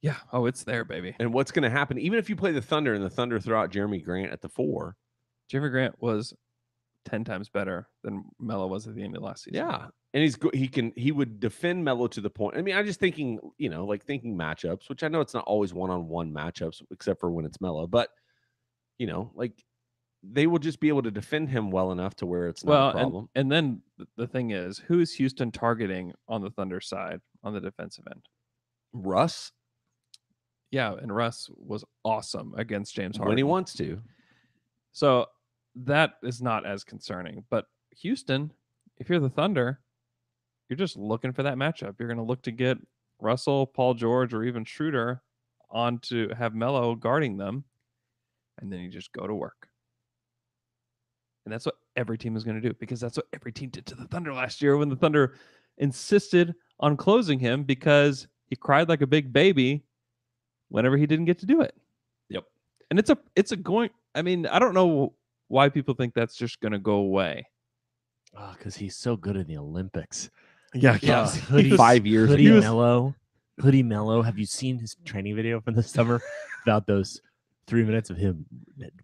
Yeah. Oh, it's there, baby. And what's going to happen, even if you play the Thunder and the Thunder throw out Jeremy Grant at the 4? Jeremy Grant was 10 times better than Melo was at the end of last season. Yeah. And he would defend Melo to the point. I mean, I'm just thinking, thinking matchups, which I know it's not always one-on-one matchups, except for when it's Melo, but they will just be able to defend him well enough to where it's not a problem. And then the thing is, who is Houston targeting on the Thunder side on the defensive end? Russ, Yeah, and Russ was awesome against James Harden when he wants to. So that is not as concerning. But Houston, if you're the Thunder, you're just looking for that matchup. You're going to look to get Russell, Paul George, or even Schroeder on to have Melo guarding them, and then you just go to work. And that's what every team is going to do, because that's what every team did to the Thunder last year when the Thunder insisted on closing him because he cried like a big baby whenever he didn't get to do it. Yep. And it's a going. I mean, I don't know why people think that's just going to go away. Oh, because he's so good in the Olympics. Yeah, Hoodie, 5 years Hoodie ago. Mello. Have you seen his training video from this summer about those 3 minutes of him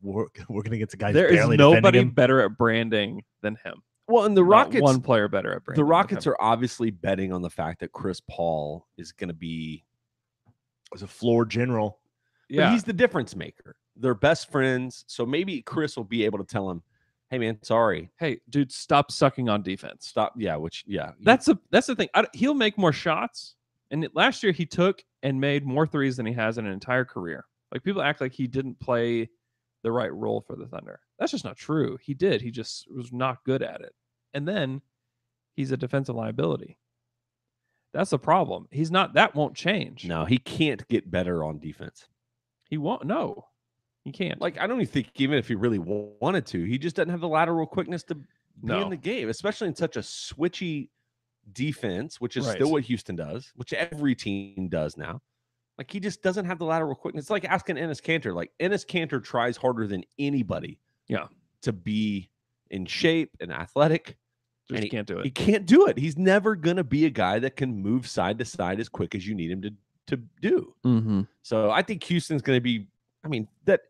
working against a guy? There is barely defending nobody him? better at branding than him. Well, and the Not Rockets, one player better at branding. the Rockets are obviously betting on the fact that Chris Paul is going to be As a floor general. But he's the difference maker. They're best friends, so maybe Chris will be able to tell him, "Hey, man, sorry, Hey, dude, stop sucking on defense. stop." Yeah, That's the thing. He'll make more shots. And last year he took and made more threes than he has in an entire career. Like, people act like he didn't play the right role for the Thunder. That's just not true. He did. He just was not good at it. And then he's a defensive liability. That's the problem. He's not. That won't change. no, he can't get better on defense. He won't. No, he can't. Like, I don't even think even if he really wanted to, he just doesn't have the lateral quickness to be No. in the game, especially in such a switchy defense, which is Right. still what Houston does, which every team does now. Like, he just doesn't have the lateral quickness. It's like asking Ennis Cantor. Like, Ennis Cantor tries harder than anybody. Yeah. To be in shape and athletic. Just and can't do it. He can't do it. He's never gonna be a guy that can move side to side as quick as you need him to do. Mm-hmm. So I think Houston's gonna be. I mean, that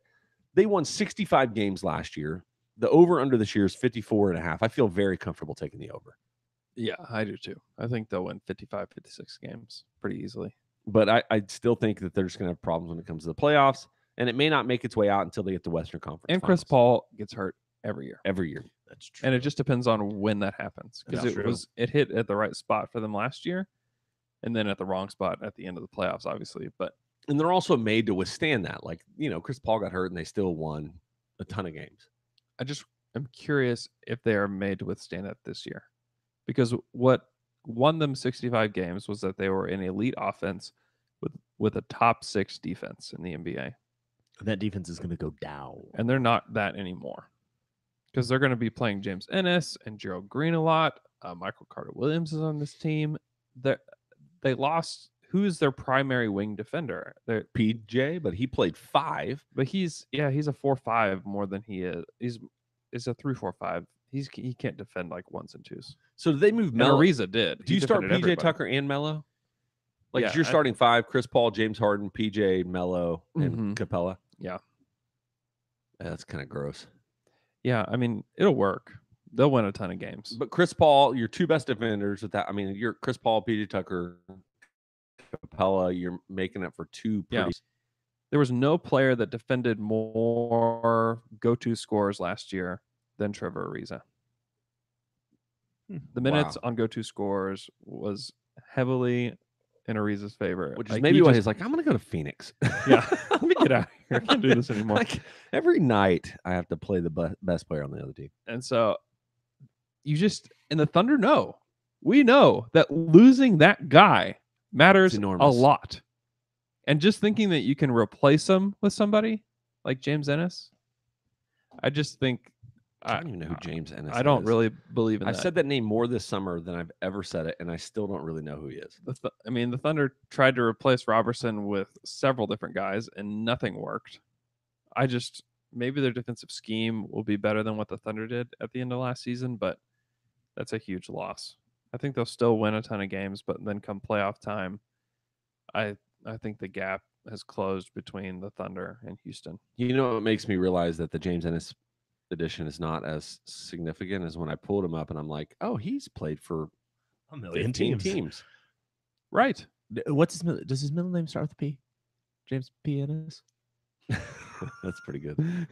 they won 65 games last year. The over under this year is 54.5. I feel very comfortable taking the over. Yeah, I do too. I think they'll win 55, 56 games pretty easily. But I still think that they're just gonna have problems when it comes to the playoffs. and it may not make its way out until they get to Western Conference. And Chris Finals. Paul gets hurt every year. Every year. That's true. And it just depends on when that happens. That's Because true. it hit at the right spot for them last year, and then at the wrong spot at the end of the playoffs, obviously. But And they're also made to withstand that. Like, Chris Paul got hurt and they still won a ton of games. I just am curious if they are made to withstand that this year. Because what won them 65 games was that they were an elite offense with a top 6 defense in the NBA. That defense is going to go down. And they're not that anymore. Because they're going to be playing James Ennis and Gerald Green a lot. Michael Carter-Williams is on this team. They lost. Who is their primary wing defender? PJ, but he played 5. But he's a 4-5 more than he is. He's a 3-4-5. He can't defend like 1s and 2s. So did they move And Melo? Ariza did. Do He you start PJ defended everybody. Tucker and Melo? Like Yeah, you're I- starting 5, Chris Paul, James Harden, PJ, Melo, and Mhm. Capella. Yeah. That's kind of gross. Yeah, I mean, it'll work. They'll win a ton of games. But Chris Paul, your 2 best defenders with that. I mean, you're Chris Paul, PJ Tucker, Capella. You're making it for 2 pretty. Yeah. There was no player that defended more go-to scores last year than Trevor Ariza. The minutes on go-to scores was heavily in Ariza's favor. Which is Like, maybe he why just- he's like, I'm going to go to Phoenix. Yeah, let me get out of here. I can't do this anymore. Like every night, I have to play the best player on the other team. And so and the Thunder know. We know that losing that guy matters a enormous. lot. And just thinking that you can replace him with somebody like James Ennis, I just think I don't even know who James Ennis is. I don't really believe in I've that. said that name more this summer than I've ever said it, and I still don't really know who he is. The Thunder tried to replace Robertson with several different guys, and nothing worked. Maybe their defensive scheme will be better than what the Thunder did at the end of last season, but that's a huge loss. I think they'll still win a ton of games, but then come playoff time, I think the gap has closed between the Thunder and Houston. You know, it makes me realize that the James Ennis edition is not as significant as when I pulled him up and I'm like, oh, he's played for A million 15 teams. teams. Right. What's his middle? Does his middle name start with a P? James P. Ennis? That's pretty good.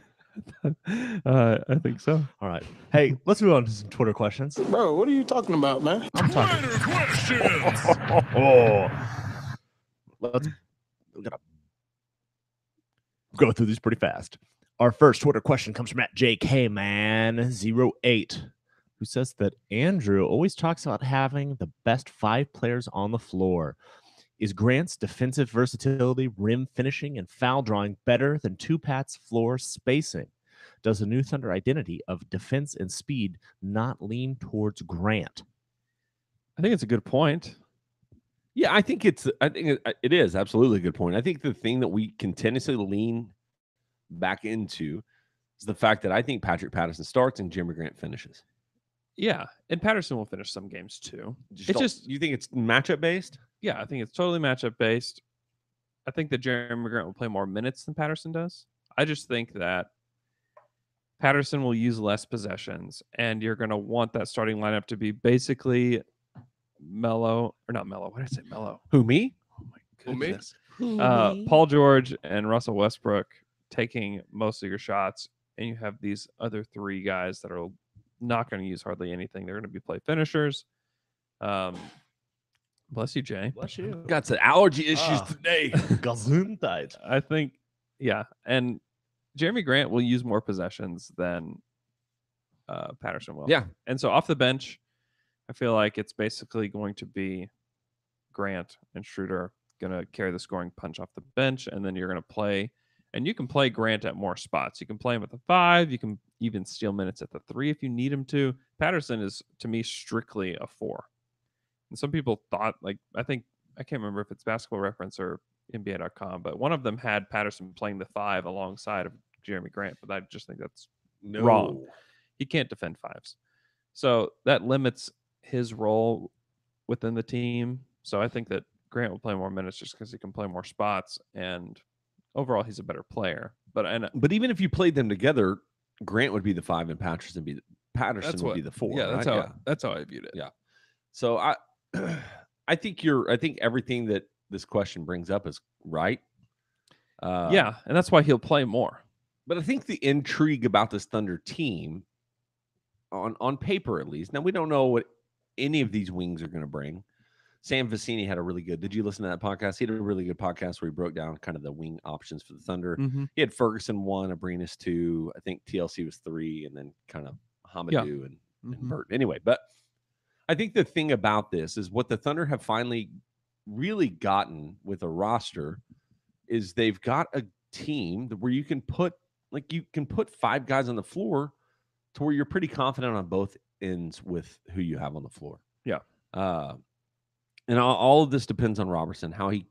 I think so. All right. Hey, let's move on to some Twitter questions. Bro, what are you talking about, man? I'm talking. We gotta go through these pretty fast. Our first Twitter question comes from JKman08, who says that Andrew always talks about having the best 5 players on the floor. Is Grant's defensive versatility, rim finishing, and foul drawing better than Tupat's floor spacing? Does the new Thunder identity of defense and speed not lean towards Grant? I think it's a good point. Yeah, I think it is absolutely a good point. I think the thing that we continuously lean back into is the fact that I think Patrick Patterson starts and Jeremy Grant finishes. Yeah, and Patterson will finish some games too. You think it's matchup based? Yeah, I think it's totally matchup based. I think that Jeremy Grant will play more minutes than Patterson does. I just think that Patterson will use less possessions, and you're going to want that starting lineup to be basically Melo, or not Melo. Why did I say Melo? Who, me? Oh my Who, me? goodness. Paul George and Russell Westbrook taking most of your shots, and you have these other 3 guys that are not going to use hardly anything. They're going to be play finishers. Bless you, Jay. Bless you. Got some allergy issues today. Gesundheit. I think, yeah. And Jeremy Grant will use more possessions than Patterson will. Yeah. And so off the bench, I feel like it's basically going to be Grant and Schroeder going to carry the scoring punch off the bench. And then you're going to play, and you can play Grant at more spots. You can play him at the 5. You can even steal minutes at the 3 if you need him to. Patterson is, to me, strictly a 4. And some people thought, like, I can't remember if it's Basketball Reference or NBA.com, but one of them had Patterson playing the 5 alongside of Jeremy Grant, but I just think that's wrong. He can't defend 5s. So that limits his role within the team. So I think that Grant will play more minutes just because he can play more spots, and overall he's a better player. But even if you played them together, Grant would be the 5 and Patterson would be the 4. Yeah, right? That's how I viewed it. Yeah. So I think everything that this question brings up is right. Yeah, and that's why he'll play more. But I think the intrigue about this Thunder team, on paper at least, now we don't know what any of these wings are going to bring. Sam Vecini had a really good. Did you listen to that podcast? He had a really good podcast where he broke down kind of the wing options for the Thunder. He had Ferguson 1, Abrinas 2, I think TLC was 3, and then kind of Hamadou and Burton. Anyway, but I think the thing about this is what the Thunder have finally really gotten with a roster is they've got a team where you can put 5 guys on the floor to where you're pretty confident on both ends with who you have on the floor. Yeah. And all of this depends on Robertson, how he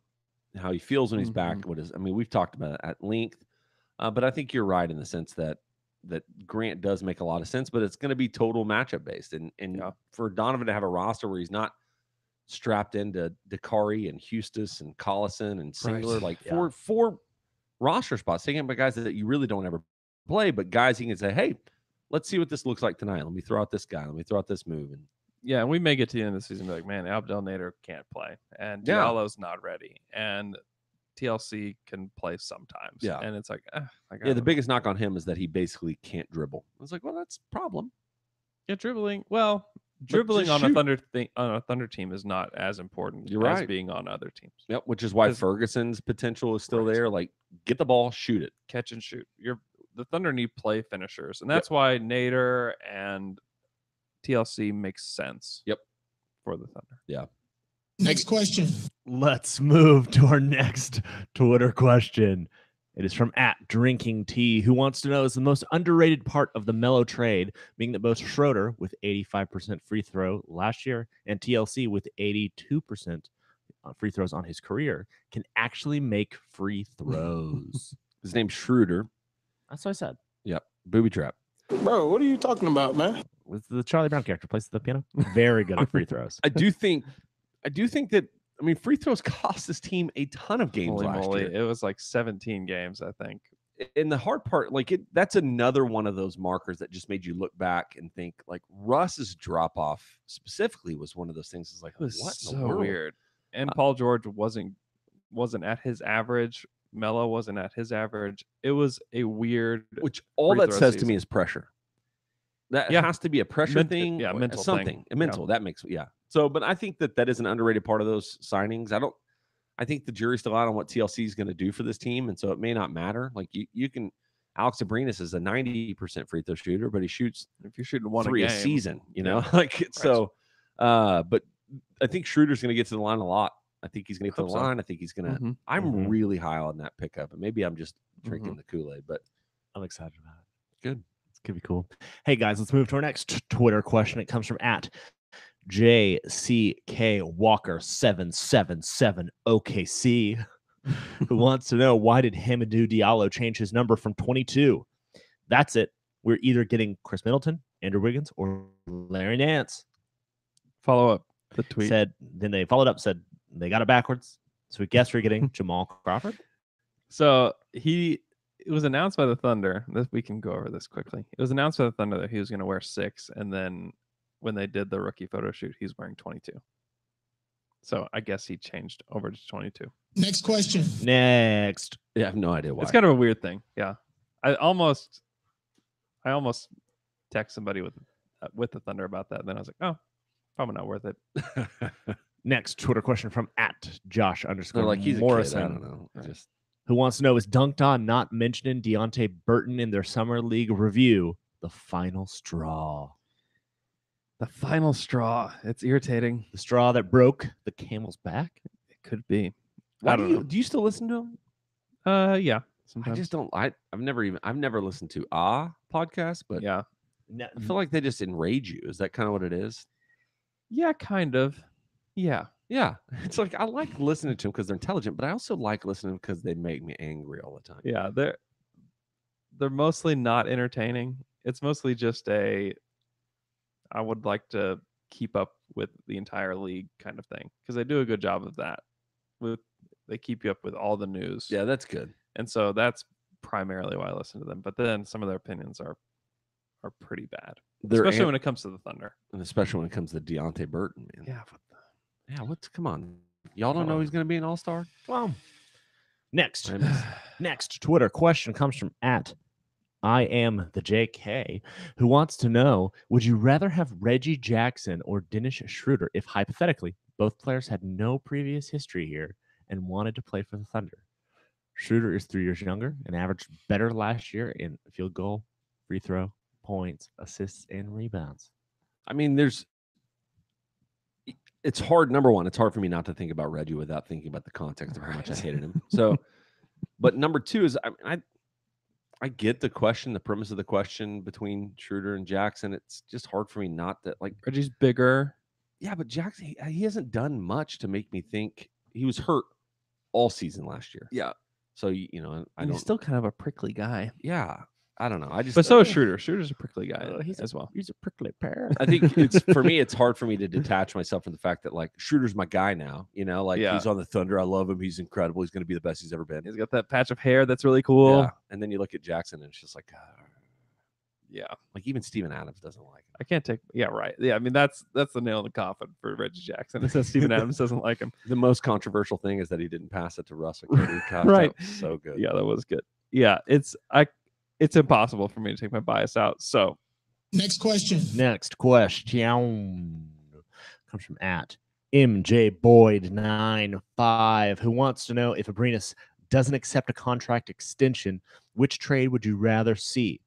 feels when he's back. We've talked about it at length, but I think you're right in the sense that Grant does make a lot of sense, but it's going to be total matchup based. And for Donovan to have a roster where he's not strapped into Dakari and Hustis and Collison and Singler, four roster spots, taking up by guys that you really don't ever play, but guys he can say, hey, let's see what this looks like tonight. Let me throw out this guy. Let me throw out this move. And yeah, we may get to the end of the season and be like, man, Abdel Nader can't play, and Diallo's not ready, and TLC can play sometimes. Yeah. And it's like, the biggest knock on him is that he basically can't dribble. I was like, well, that's a problem. Yeah, dribbling. Well, dribbling on a Thunder team is not as important as being on other teams. Yep, which is why Ferguson's potential is still there. Like, get the ball, shoot it. Catch and shoot. The Thunder need play finishers, and that's why Nader and TLC makes sense. Yep. For the Thunder. Yeah. Next question. Let's move to our next Twitter question. It is from @DrinkingTea, who wants to know, is the most underrated part of the Melo trade being that both Schroeder with 85% free throw last year and TLC with 82% free throws on his career can actually make free throws. His name's Schroeder. That's what I said. Yep. Booby trap. Bro, what are you talking about, man? With the Charlie Brown character plays the piano. Very good at free throws. I do think that, free throws cost this team a ton of games last year. It was like 17 games, I think. And the hard part, that's another one of those markers that just made you look back and think, like, Russ's drop off specifically was one of those things. It's like, it was what so in the world? Weird. And Paul George wasn't at his average. Melo wasn't at his average. It was a weird. Which all that says to me is pressure. That has to be a pressure thing. Yeah, mental something. thing. A mental. That makes So, but I think that is an underrated part of those signings. I think the jury's still out on what TLC is going to do for this team, and so it may not matter. Like you can. Alex Abrinas is a 90% free throw shooter, but he shoots if you're shooting 1 a season. So. But I think Schroeder's going to get to the line a lot. I think he's going to get to the line. I think he's going to. I'm really high on that pickup, and maybe I'm just drinking the Kool-Aid, but I'm excited about it. Good. It's going to be cool. Hey, guys, let's move to our next Twitter question. It comes from JCK Walker 777 OKC, who wants to know, why did Hamidou Diallo change his number from 22? That's it. We're either getting Chris Middleton, Andrew Wiggins, or Larry Nance. Follow up the tweet. Then they followed up, said they got it backwards. So we guess we're getting Jamal Crawford. So it was announced by the Thunder. We can go over this quickly. It was announced by the Thunder that he was going to wear 6, and then when they did the rookie photo shoot, he's wearing 22. So I guess he changed over to 22. Next question. Next. Yeah, I have no idea why. It's kind of a weird thing. Yeah. I almost text somebody with the Thunder about that, and then I was like, oh, probably not worth it. Next Twitter question from @Josh_. They're like, he's Morrison. a kid. I don't know. Who wants to know, is Dunked On not mentioning Deontay Burton in their summer league review? The final straw. The final straw. It's irritating. The straw that broke the camel's back? It could be. I don't know. Do you still listen to him? Yeah. I Sometimes. just don't. I've never listened to podcast, but yeah, I feel like they just enrage you. Is that kind of what it is? Yeah, kind of. Yeah. Yeah. It's like, I like listening to them because they're intelligent, but I also like listening because they make me angry all the time. Yeah, they're mostly not entertaining. It's mostly just I would like to keep up with the entire league kind of thing, because they do a good job of that. They keep you up with all the news. Yeah, that's good. And so that's primarily why I listen to them. But then some of their opinions are pretty bad, especially when it comes to the Thunder, and especially when it comes to Deontay Burton. Man. Yeah. Come on. Y'all don't know he's going to be an all-star? Well, Next, I miss- next Twitter question comes from I am the JK, who wants to know, would you rather have Reggie Jackson or Dennis Schroeder if hypothetically both players had no previous history here and wanted to play for the Thunder? Schroeder is 3 years younger and averaged better last year in field goal, free throw, points, assists, and rebounds. I mean, it's hard. Number one, it's hard for me not to think about Reggie without thinking about the context of how much I hated him. So, but number two is, I get the question, the premise of the question between Schroeder and Jackson. It's just hard for me not to like. Reggie's bigger. Yeah, but Jackson, he hasn't done much to make me think. He was hurt all season last year. Yeah. So you know, I He's don't. still kind of a prickly guy. Yeah, I don't know. I just. But so is Schroeder. Schroeder's a prickly guy as well. He's a prickly pear. I think it's for me. It's hard for me to detach myself from the fact that like Schroeder's my guy now. You know, like Yeah. he's on the Thunder. I love him. He's incredible. He's going to be the best he's ever been. He's got that patch of hair that's really cool. Yeah. And then you look at Jackson, and it's just like, Yeah. like even Steven Adams doesn't like him. I can't take. Yeah, right. Yeah, I mean that's the nail in the coffin for Reggie Jackson. It says Steven Adams doesn't like him. The most controversial thing is that he didn't pass it to Russell. Cody. God, Right. that was so good. Yeah, that was good. Yeah, it's impossible for me to take my bias out. So Next question. Next question comes from MJ Boyd 95, who wants to know, if Abrinas doesn't accept a contract extension, which trade would you rather see?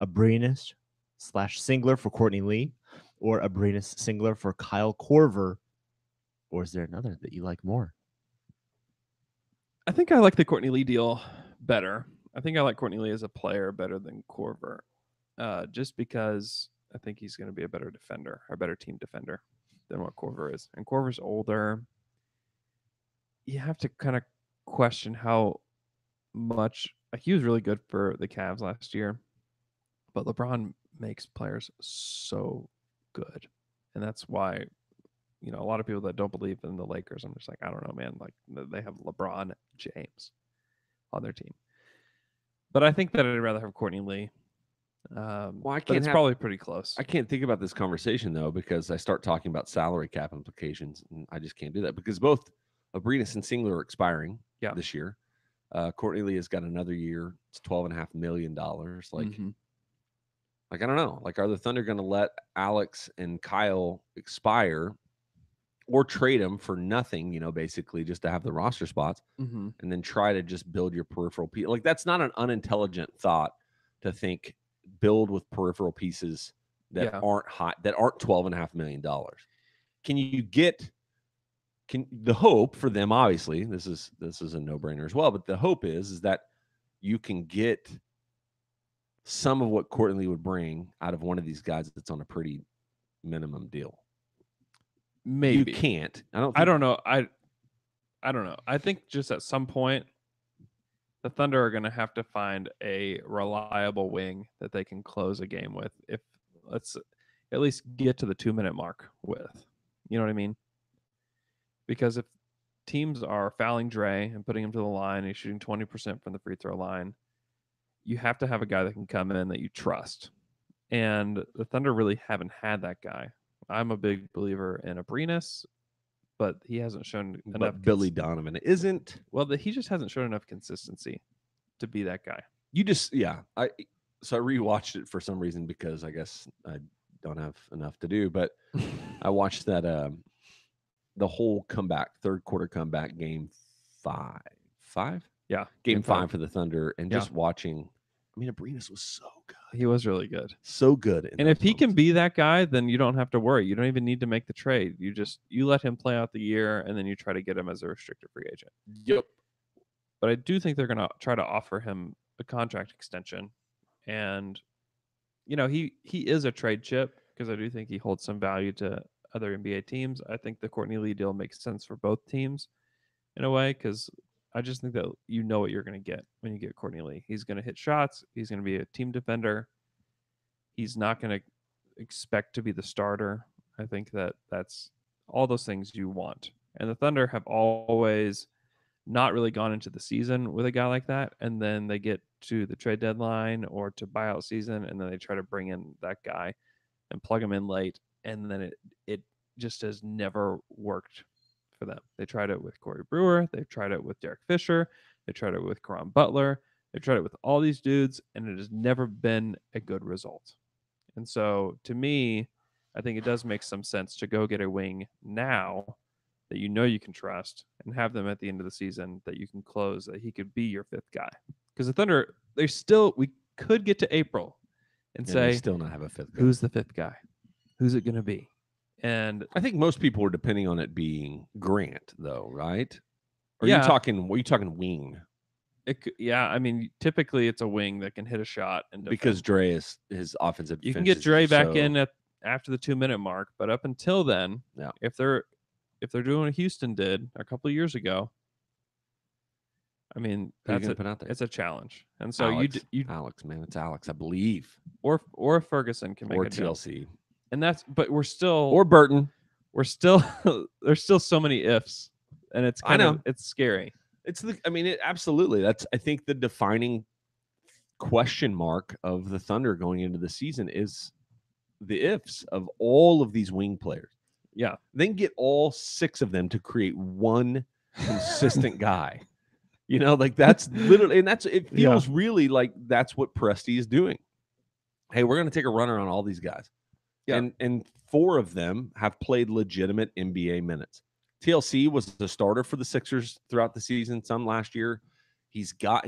Abrinas / Singler for Courtney Lee, or Abrinas Singler for Kyle Korver, or is there another that you like more? I think I like the Courtney Lee deal better. I think I like Courtney Lee as a player better than Korver, just because I think he's going to be a better defender, a better team defender than what Korver is. And Korver's older. You have to kind of question how much he was really good for the Cavs last year, but LeBron makes players so good, and that's why a lot of people that don't believe in the Lakers, I'm just like, I don't know, man. Like they have LeBron James on their team, but I think that I'd rather have Courtney Lee. Well, but it's probably pretty close. I can't think about this conversation though because I start talking about salary cap implications, and I just can't do that because both Abrinas and Singler are expiring this year. Courtney Lee has got another year. It's $12.5 million. Like I don't know. Like, are the Thunder going to let Alex and Kyle expire, or trade them for nothing? Basically just to have the roster spots, and then try to just build your peripheral piece. Like that's not an unintelligent thought to think. Build with peripheral pieces that aren't hot, that aren't $12.5 million. The hope for them, obviously, this is a no-brainer as well, but the hope is that you can get some of what Courtney Lee would bring out of one of these guys that's on a pretty minimum deal. Maybe you can't. I don't know. I don't know. I think just at some point the Thunder are going to have to find a reliable wing that they can close a game with. If let's at least get to the 2-minute mark with, you know what I mean? Because if teams are fouling Dre and putting him to the line and he's shooting 20% from the free throw line, you have to have a guy that can come in that you trust. And the Thunder really haven't had that guy. I'm a big believer in Abrinas, but he hasn't shown enough. But Billy Donovan isn't. Well, he just hasn't shown enough consistency to be that guy. I rewatched it for some reason because I guess I don't have enough to do. But I watched that the whole third quarter comeback, game 5. Yeah, game 5 for the Thunder, and just watching. I mean, Abrinas was so good. He was really good. So good. And if he can be that guy, then you don't have to worry. You don't even need to make the trade. You let him play out the year, and then you try to get him as a restricted free agent. Yep. But I do think they're going to try to offer him a contract extension. And, he is a trade chip because I do think he holds some value to other NBA teams. I think the Courtney Lee deal makes sense for both teams in a way because I just think that you know what you're going to get when you get Courtney Lee. He's going to hit shots. He's going to be a team defender. He's not going to expect to be the starter. I think that's all those things you want. And the Thunder have always not really gone into the season with a guy like that. And then they get to the trade deadline or to buyout season, and then they try to bring in that guy and plug him in late. And then it just has never worked for them. They tried it with Corey Brewer. They've tried it with Derek Fisher. They tried it with Caron Butler. They tried it with all these dudes, and it has never been a good result. And so, to me, I think it does make some sense to go get a wing now that you know you can trust and have them at the end of the season that you can close, that he could be your fifth guy. Because the Thunder, we could get to April and they say, still not have a fifth guy. who's the fifth guy? Who's it going to be? And I think most people were depending on it being Grant, though, right? Or Yeah. were you talking wing? I mean, typically it's a wing that can hit a shot and Because Dre is his offensive. you can defense get is Dre back so- in after the 2-minute mark, but up until then, Yeah. if they're doing what Houston did a couple of years ago, I mean, Who you that's gonna put out there? it's a challenge. And so Alex, you Alex, man, it's Alex, I believe, or Ferguson can make or a jump. TLC, And but we're still or Burton. we're still there's still so many ifs, and it's I know. it's scary. Absolutely. That's, I think, the defining question mark of the Thunder going into the season is the ifs of all of these wing players. Yeah. Then get all 6 of them to create one consistent guy. You know, like that's literally, and it feels really like that's what Presti is doing. Hey, we're going to take a runner on all these guys. Yeah. And 4 of them have played legitimate NBA minutes. TLC was the starter for the Sixers throughout the season, some last year. He's got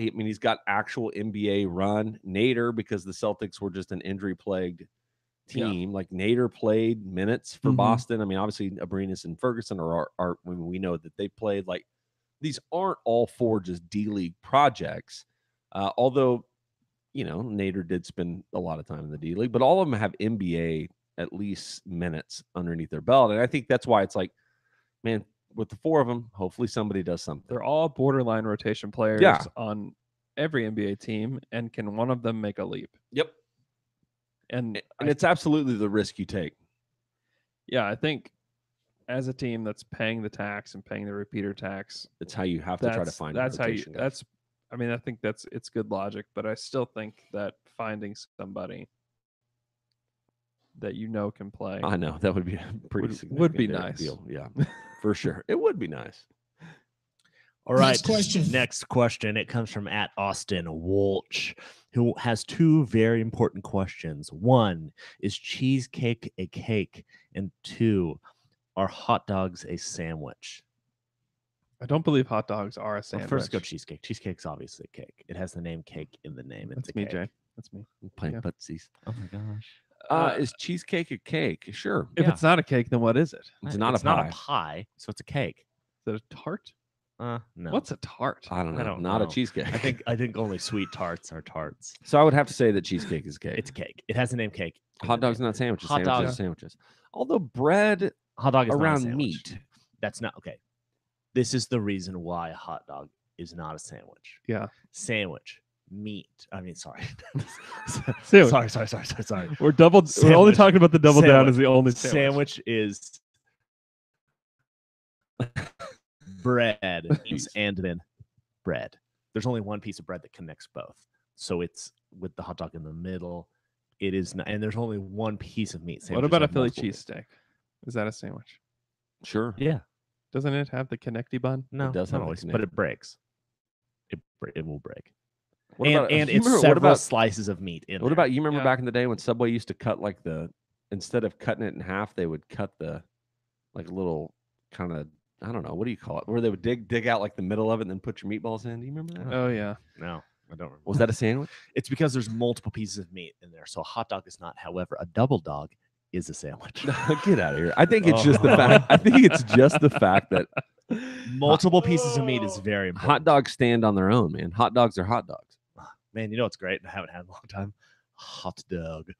actual NBA run. Nader, because the Celtics were just an injury-plagued team. Like Nader played minutes for Boston. I mean, obviously Abrinas and Ferguson we know that they played. Like, these aren't all 4 just D-League projects. Although, Nader did spend a lot of time in the D-League, but all of them have NBA at least minutes underneath their belt. And I think that's why it's like, man, with the 4 of them, hopefully somebody does something. They're all borderline rotation players on every NBA team, and can one of them make a leap? Yep. And it's absolutely the risk you take. Yeah, I think as a team that's paying the tax and paying the repeater tax, it's how you have to try to find. That's how you. That's. I mean, I think it's good logic, but I still think that finding somebody that can play. I know that would be a pretty significant would be nice. deal. Yeah, for sure, it would be nice. All right. Next question. Next question. It comes from @AustinWalch, who has 2 very important questions. 1, is cheesecake a cake? And 2, are hot dogs a sandwich? I don't believe hot dogs are a sandwich. Well, first go cheesecake. Cheesecake's obviously a cake. It has the name cake in the name. That's It's a me, cake. Jay. That's me. I'm playing footsies. Oh my gosh. Is cheesecake a cake? Sure. If it's not a cake, then what is it? It's not It's a pie. not a pie, so it's a cake. Is it a tart? No. What's a tart? I don't know. I don't not know. a cheesecake. I think only sweet tarts are tarts. So I would have to say that cheesecake is cake. It's cake. It has the name cake. in Hot the dogs name. not sandwiches. Hot Sandwiches dogs. are sandwiches. Although bread Hot dog is not a around sandwich. meat. That's not okay. This is the reason why a hot dog is not a sandwich. Yeah. Sandwich, meat. I mean, sorry. Sandwich. sorry. We're only Sandwich. talking about the double down Sandwich. as the only sandwich. Sandwich is bread and then bread. There's only one piece of bread that connects both. So it's with the hot dog in the middle. It is not, and there's only one piece of meat. What Sandwiches about a have Philly multiple cheesesteak? Is that a sandwich? Sure. Yeah. Doesn't it have the connecty bun? No, It does not have a always, but connection. it breaks. It will break. What and about, and you it's remember- several slices of meat in What there. about you? Remember Yeah. back in the day when Subway used to cut like instead of cutting it in half, they would cut the like little kind of, I don't know, what do you call it? Where they would dig out like the middle of it and then put your meatballs in. Do you remember that? Oh yeah. No, I don't remember. Was that a sandwich? It's because there's multiple pieces of meat in there. So a hot dog is not. However, a double dog is a sandwich. Get out of here. I think it's just the fact. I think it's just the fact that Multiple pieces of meat is very important. hot dogs stand on their own, man. Hot dogs are hot dogs. Man, you know what's great? I haven't had in a long time. Hot dog.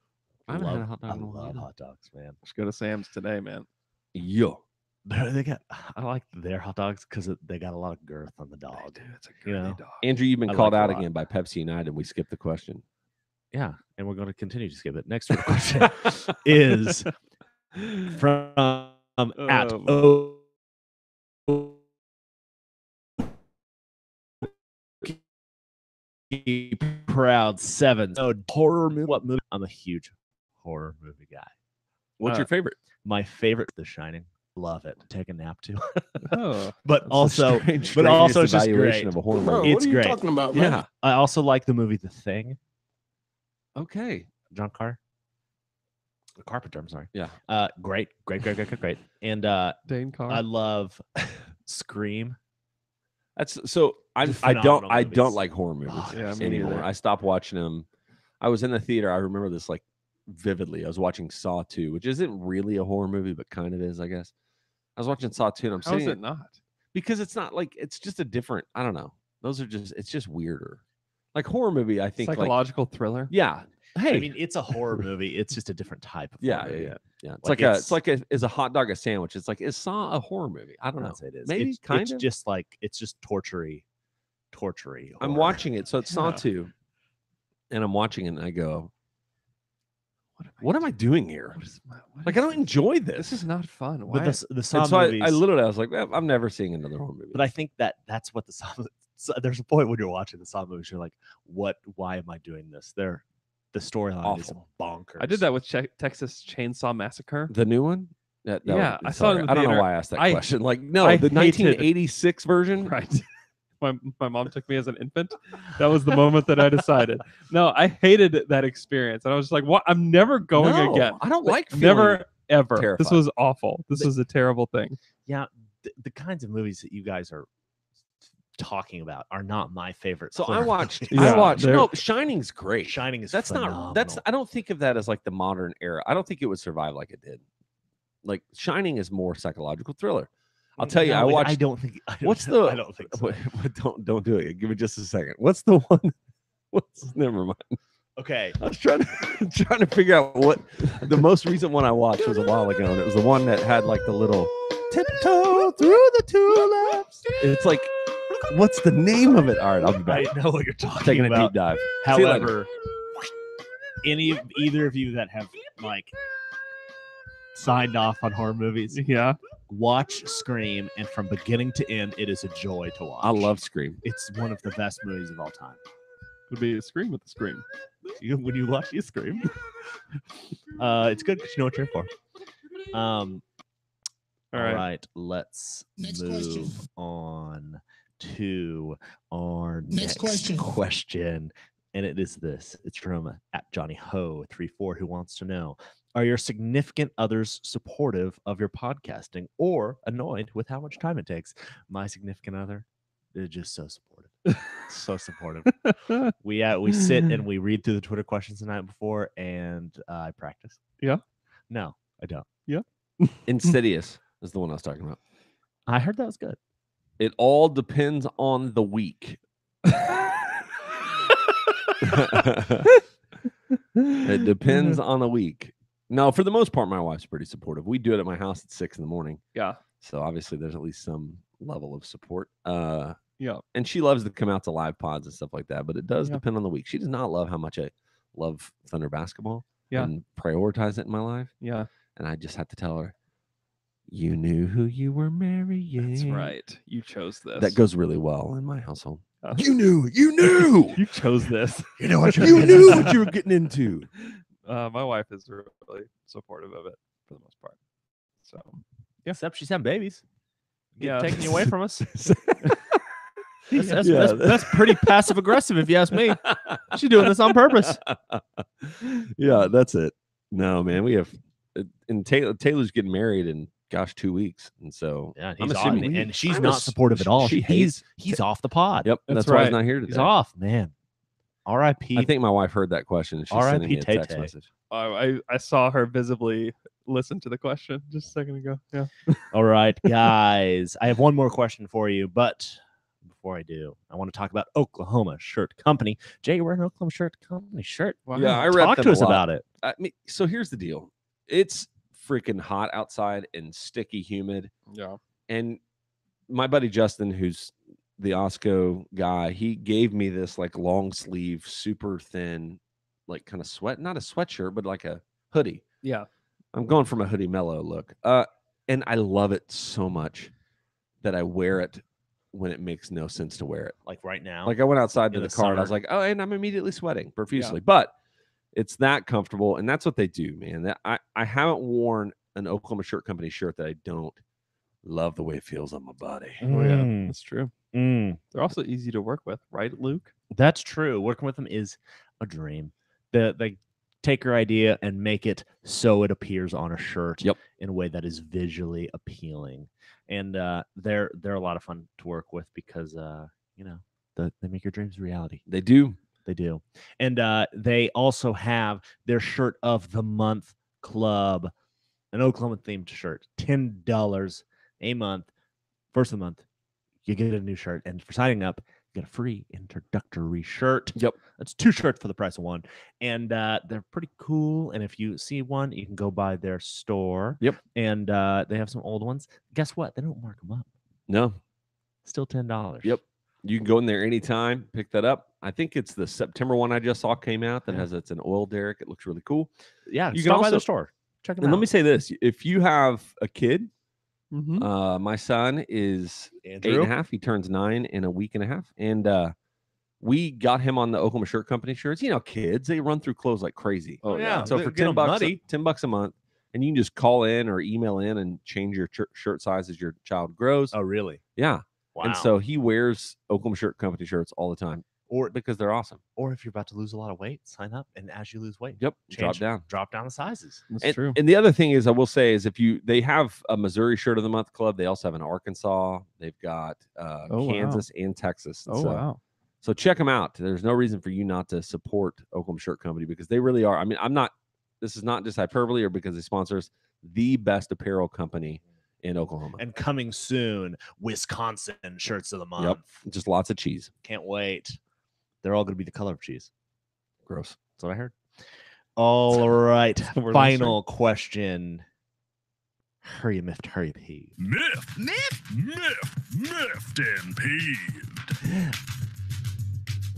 I haven't had a hot dog I in a while love either. hot dogs, man. Let's go to Sam's today, man. Yo. I like their hot dogs because they got a lot of girth on the dog. Dude, it's a You girly know? dog. Andrew, you've been I called like it a out lot. again by Pepsi United. We skipped the question. Yeah, and we're going to continue to skip it. Next question is from at Oh. Proud 7. Oh, horror movie. What movie? I'm a huge horror movie guy. What's your favorite? My favorite, The Shining. love it. Take a nap too. Oh, but also, strange, but also strangest it's just evaluation great. of a horror Bro, movie. It's what are you great. talking about, man? Yeah. I also like the movie The Thing. Okay. John Carpenter. I'm sorry. Yeah. Great. And Dane Carr. I love Scream. That's so. I Phenomenal don't movies. like horror movies Oh, yeah, me anymore. neither. I stopped watching them. I was in the theater. I remember this like vividly. I was watching Saw 2, which isn't really a horror movie, but kind of is, I guess. I was watching Saw 2, and I'm How is sitting it not? because it's not like it's just a different. I don't know. Those are just it's just weirder. Like horror movie, I think like Psychological thriller. yeah. Hey, I mean, it's a horror movie. It's just a different type of yeah, horror yeah, movie. yeah, yeah. It's Like, like, it's like is a hot dog a sandwich? It's like is Saw a horror movie? I don't know. I'd say it is. Maybe it's, kind it's of. just like it's just tortury. I'm horror. watching it, so it's Saw Yeah. 2, and I'm watching it, and I go, "What am I doing here? Like, I don't enjoy this." This is not fun. Why? But the Saw And so movies. I literally, I was like, "Well, I'm never seeing another horror movie." But I think that's what the Saw. So there's a point when you're watching the Saw movies, you're like, "What? Why am I doing this?" The storyline is Awful. bonkers. I did that with Texas Chainsaw Massacre. The new one? Yeah, I saw it in the I don't know theater. why I asked that I- question. Like, no, I the hated- 1986 version. Right. My mom took me as an infant. That was the moment that I decided. No, I hated that experience. And I was just like, what? I'm never going No, again. I don't like feeling Never, ever. terrified. This was awful. This was a terrible thing. Yeah, the kinds of movies that you guys are talking about are not my favorite. So I horror watched. movies. Yeah, I watched. they're- No, Shining's great. Shining is That's not. That's. phenomenal. I don't think of that as like the modern era. I don't think it would survive like it did. Like Shining is more psychological thriller. I'll tell you. I No, watched. I don't think. What's the? I don't think so. Don't do it. Give me just a second. What's the one? Never mind. Okay. I was trying to figure out what the most recent one I watched was a while ago, and it was the one that had like the little tiptoe through the tulips. It's like, what's the name of it? All right, I'll be I back. know what you're talking Taking a about. deep dive. See you later. However, either of you that have like signed off on horror movies, Yeah. watch Scream, and from beginning to end, it is a joy to watch. I love Scream. It's one of the best movies of all time. Would be a Scream with a Scream. When you watch, you scream. It's good because you know what you're in for. All right. Right, let's Next move question. on to our Next question. question. And it is this. It's from at Johnny Ho 34 who wants to know: are your significant others supportive of your podcasting or annoyed with how much time it takes? My significant other is just so supportive. So supportive. We sit and we read through the Twitter questions the night before, and I practice. Yeah? No, I don't. Insidious is the one I was talking about. I heard that was good. It all depends on the week. It depends on the week. No, for the most part, my wife's pretty supportive. We do it at my house at 6 a.m. Yeah. So obviously there's at least some level of support. Yeah. And she loves to come out to live pods and stuff like that, but it does Yeah. depend on the week. She does not love how much I love Thunder basketball Yeah. and prioritize it in my life. Yeah. And I just have to tell her, you knew who you were marrying. That's right. You chose this. That goes really well in my household. You knew. You chose this. You know what You knew what you were getting into. My wife is really supportive of it for the most part. So Except she's having babies. Yeah. Taking you away from us. Yeah. That's pretty passive aggressive, if you ask me. She's doing this on purpose. Yeah, that's it. No, man, we have, and Taylor's getting married in 2 weeks, and so Yeah, I'm he's assuming on, we- and she's I'm not ass- supportive at all. she hates- He's off the pod. Yep, That's that's why he's right. not here today. He's off, man. R.I.P. I think my wife heard that question and she's sending me a R.I.P. text Tay-Tay. message. I saw her visibly listen to the question just a second ago. Yeah. All right, guys. I have one more question for you, but before I do, I want to talk about Oklahoma Shirt Company. Jay, you're wearing an Oklahoma Shirt Company shirt. Wow. Yeah, I read Talk them to a us lot. about it. I mean, so here's the deal: it's freaking hot outside and sticky, humid. Yeah. And my buddy Justin, who's the Osco guy, he gave me this like long sleeve, super thin, like kind of not a sweatshirt, but like a hoodie. Yeah. I'm going from a hoodie mellow look. And I love it so much that I wear it when it makes no sense to wear it. Like right now. Like I went outside to In the the car and I was summer. like, oh, and I'm immediately sweating profusely. But it's that comfortable, and that's what they do, man. That I haven't worn an Oklahoma Shirt Company shirt that I don't love the way it feels on my body. Oh yeah, Mm. that's true. Mm. They're also easy to work with, right, Luke? That's true. Working with them is a dream. They take your idea and make it so it appears on a shirt Yep. in a way that is visually appealing. And they're a lot of fun to work with because they make your dreams a reality. They do. They do. And they also have their shirt of the month club, an Oklahoma themed shirt, $10 a month. First of the month, you get a new shirt. And for signing up, you get a free introductory shirt. Yep. That's 2 shirts for the price of 1. And they're pretty cool. And if you see one, you can go by their store. Yep. And they have some old ones. Guess what? They don't mark them up. No. Still $10. Yep. You can go in there anytime, pick that up. I think it's the September one I just saw came out that has it's an oil derrick. It looks really cool. Yeah. You stop can by the also- store. Check them And out. let me say this: if you have a kid, Mm-hmm. my son is Andrew? 8.5. He turns 9 in a week and a half, and we got him on the Oklahoma Shirt Company shirts. You know, kids, they run through clothes like crazy. Oh, yeah. So They for get 'em $10, muddy. $10 a month, and you can just call in or email in and change your shirt size as your child grows. Oh, really? Yeah. Wow. And so he wears Oklahoma Shirt Company shirts all the time, or because they're awesome. Or if you're about to lose a lot of weight, sign up, and as you lose weight, Yep. Drop drop down the sizes. That's and, true. And the other thing is, I will say, is they have a Missouri Shirt of the Month club. They also have an Arkansas. They've got wow. Kansas and Texas. Oh, wow. So check them out. There's no reason for you not to support Oklahoma Shirt Company, because they really are. I mean, this is not just hyperbole or because they sponsor us, the best apparel company in Oklahoma. And coming soon, Wisconsin shirts of the month. Yep. Just lots of cheese. Can't wait. They're all going to be the color of cheese. Gross. That's what I heard. All right. We're Final question. Hurry, miffed, hurry, peeved. Miffed and peeved.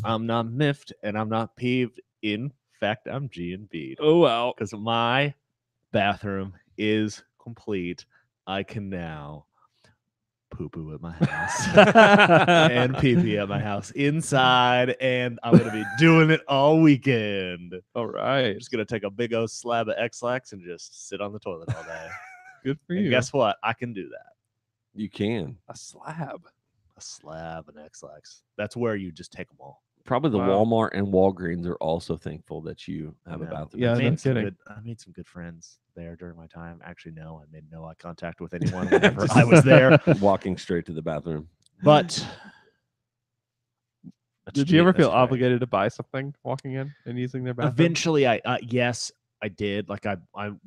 I'm not miffed and I'm not peeved. In fact, I'm G and B'd. Oh wow. Because my bathroom is complete. I can now poo-poo at my house and pee-pee at my house inside, and I'm going to be doing it all weekend. All right. I'm just going to take a big old slab of X-Lax and just sit on the toilet all day. Good for And you. guess what? I can do that. You can. A slab. A slab and X-Lax. That's where you just take them all. Probably the Wow. Walmart and Walgreens are also thankful that you have a No. bathroom. Yeah, I no made some kidding. good. I made some good friends there during my time. Actually, no, I made no eye contact with anyone whenever I was there. Walking straight to the bathroom. But Did you ever feel obligated to buy something walking in and using their bathroom? Eventually, yes, I did. Like I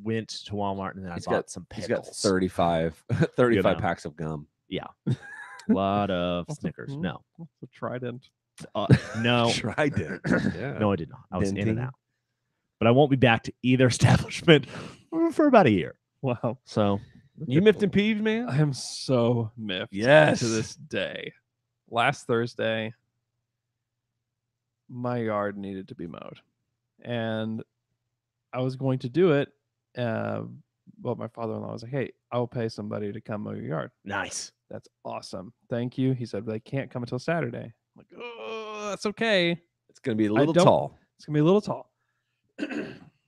went to Walmart and then I He's bought got- some He's got pickles. 35 know. packs of gum. A lot of What's a- Snickers. hmm? No, What's a Trident? no, Tried it. Yeah. no, I did not. I was in and Venting. out. But I won't be back to either establishment for about a year. Wow. So You miffed and peeved, man? I am so miffed Yes. to this day. Last Thursday, my yard needed to be mowed. And I was going to do it. But my father-in-law was like, hey, I'll pay somebody to come mow your yard. nice. That's awesome. Thank you. He said, they can't come until Saturday. I'm like, oh, that's okay. It's going to be a I little don't- tall. It's going to be a little tall.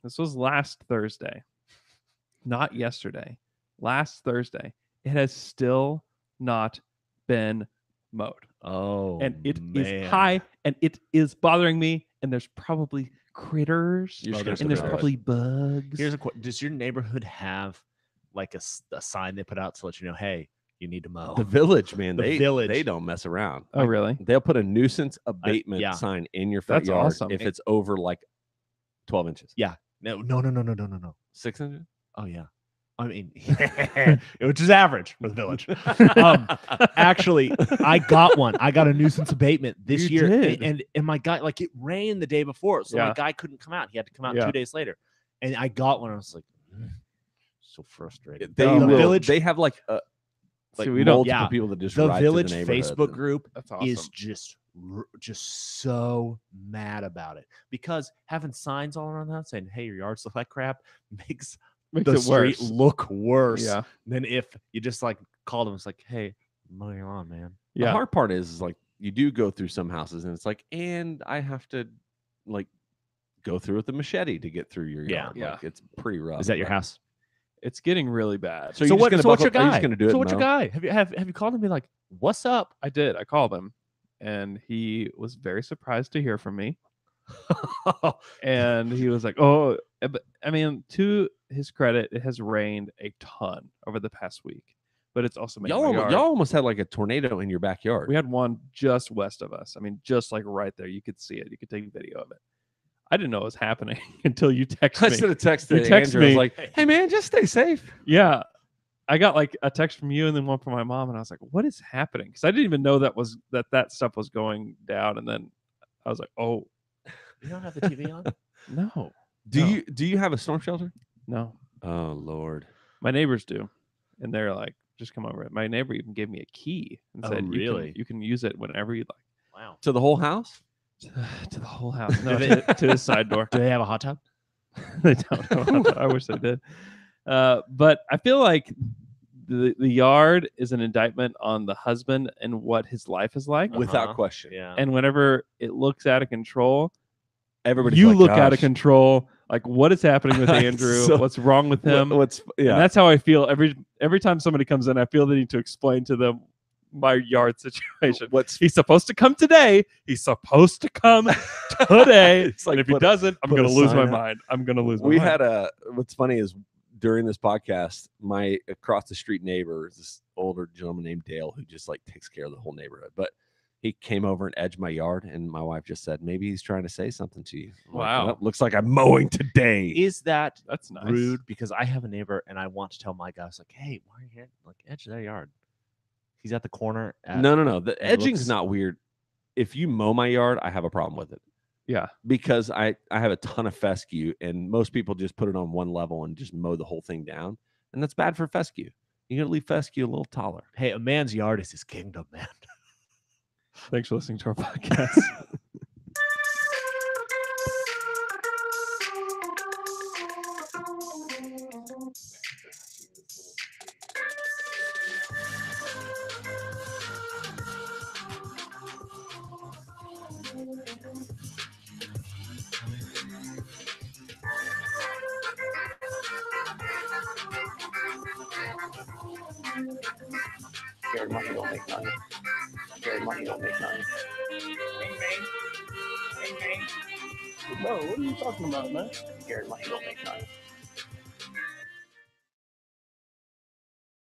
This was last Thursday, not yesterday. Last Thursday. It has still not been mowed. Oh, And it is man. high and it is bothering me. And there's probably critters You're just gonna and there's have to mow it. probably bugs. Here's a question: does your neighborhood have like a sign they put out to let you know, hey, you need to mow? The village, man. The they village. They don't mess around. Oh, really? They'll put a nuisance abatement yeah. sign in your front That's yard awesome. if it's over like 12 inches. No. 6 inches? Oh yeah. I mean, which is average for the village. Actually, I got one. I got a nuisance abatement this You year, did? and my guy, like, it rained the day before, so my Yeah. guy couldn't come out. He had to come out Yeah. 2 days later, and I got one. I was like, so frustrated. They The will. village, They have like See, like we don't- multiple yeah. people that just the ride village through the neighborhood Facebook and- group That's awesome. is just so mad about it because having signs all around the house saying, "Hey, your yards look like crap," makes Makes the it street worse. look worse Yeah. than if you just like called them. It's like, "Hey, mow your lawn, man." The Yeah. hard part is like you do go through some houses and it's like, and I have to like go through with a machete to get through your Yeah. yard. Yeah. Like, it's pretty rough. Is that your but house? It's getting really bad. So, what's your Are you guy? just gonna do it? So what's Mo? your guy? Have you called him and be like, what's up? I did. I called him, and he was very surprised to hear from me. And he was like, "Oh," but I mean, to his credit, it has rained a ton over the past week, but it's also made my yard. Y'all almost had like a tornado in your backyard. We had one just west of us. I mean, just like right there. You could see it. You could take video of it. I didn't know it was happening until you texted I me. should have texted You text Andrew. I was me. like, "Hey man, just stay safe." Yeah. I got like a text from you and then one from my mom, and I was like, "What is happening?" Because I didn't even know that stuff was going down. And then I was like, "Oh, You don't have the TV on? no, Do you have a storm shelter? no." Oh Lord. My neighbors do, and they're like, "Just come over." My neighbor even gave me a key and Oh, said, really? You can use it whenever you like." Wow. To the whole house? To the whole house. No, to the side door. Do they have a hot tub? They don't. I wish they did. But I feel like the yard is an indictment on the husband and what his life is like. Without question. Yeah. And whenever it looks out of control, Everybody's you like, look out of "Gosh." control. Like, what is happening with It's Andrew? so- What's wrong with him? What's yeah? And that's how I feel every time somebody comes in. I feel the need to explain to them my yard situation. What's He's supposed to come today. He's supposed to come today. It's like and if he put- doesn't, I'm put going a to lose my sign up. mind. I'm going to lose my we mind. had a what's funny is during this podcast, my across the street neighbor is this older gentleman named Dale who just like takes care of the whole neighborhood. But he came over and edged my yard, and my wife just said, "Maybe he's trying to say something to you." I'm like, Wow. "Well, looks like I'm mowing today." Is that That's nice. rude? Because I have a neighbor and I want to tell my guy, I was like, hey, why are you here? Like, edge their yard. He's at the corner. No. The edging's looks- not weird. If you mow my yard, I have a problem with it Yeah. because I have a ton of fescue, and most people just put it on one level and just mow the whole thing down, and that's bad for fescue. You got to leave fescue a little taller. Hey, a man's yard is his kingdom, man. Thanks for listening to our podcast. Scared money don't make money. Scared money don't make money. Bro, what are you talking about, man? Scared money don't make money.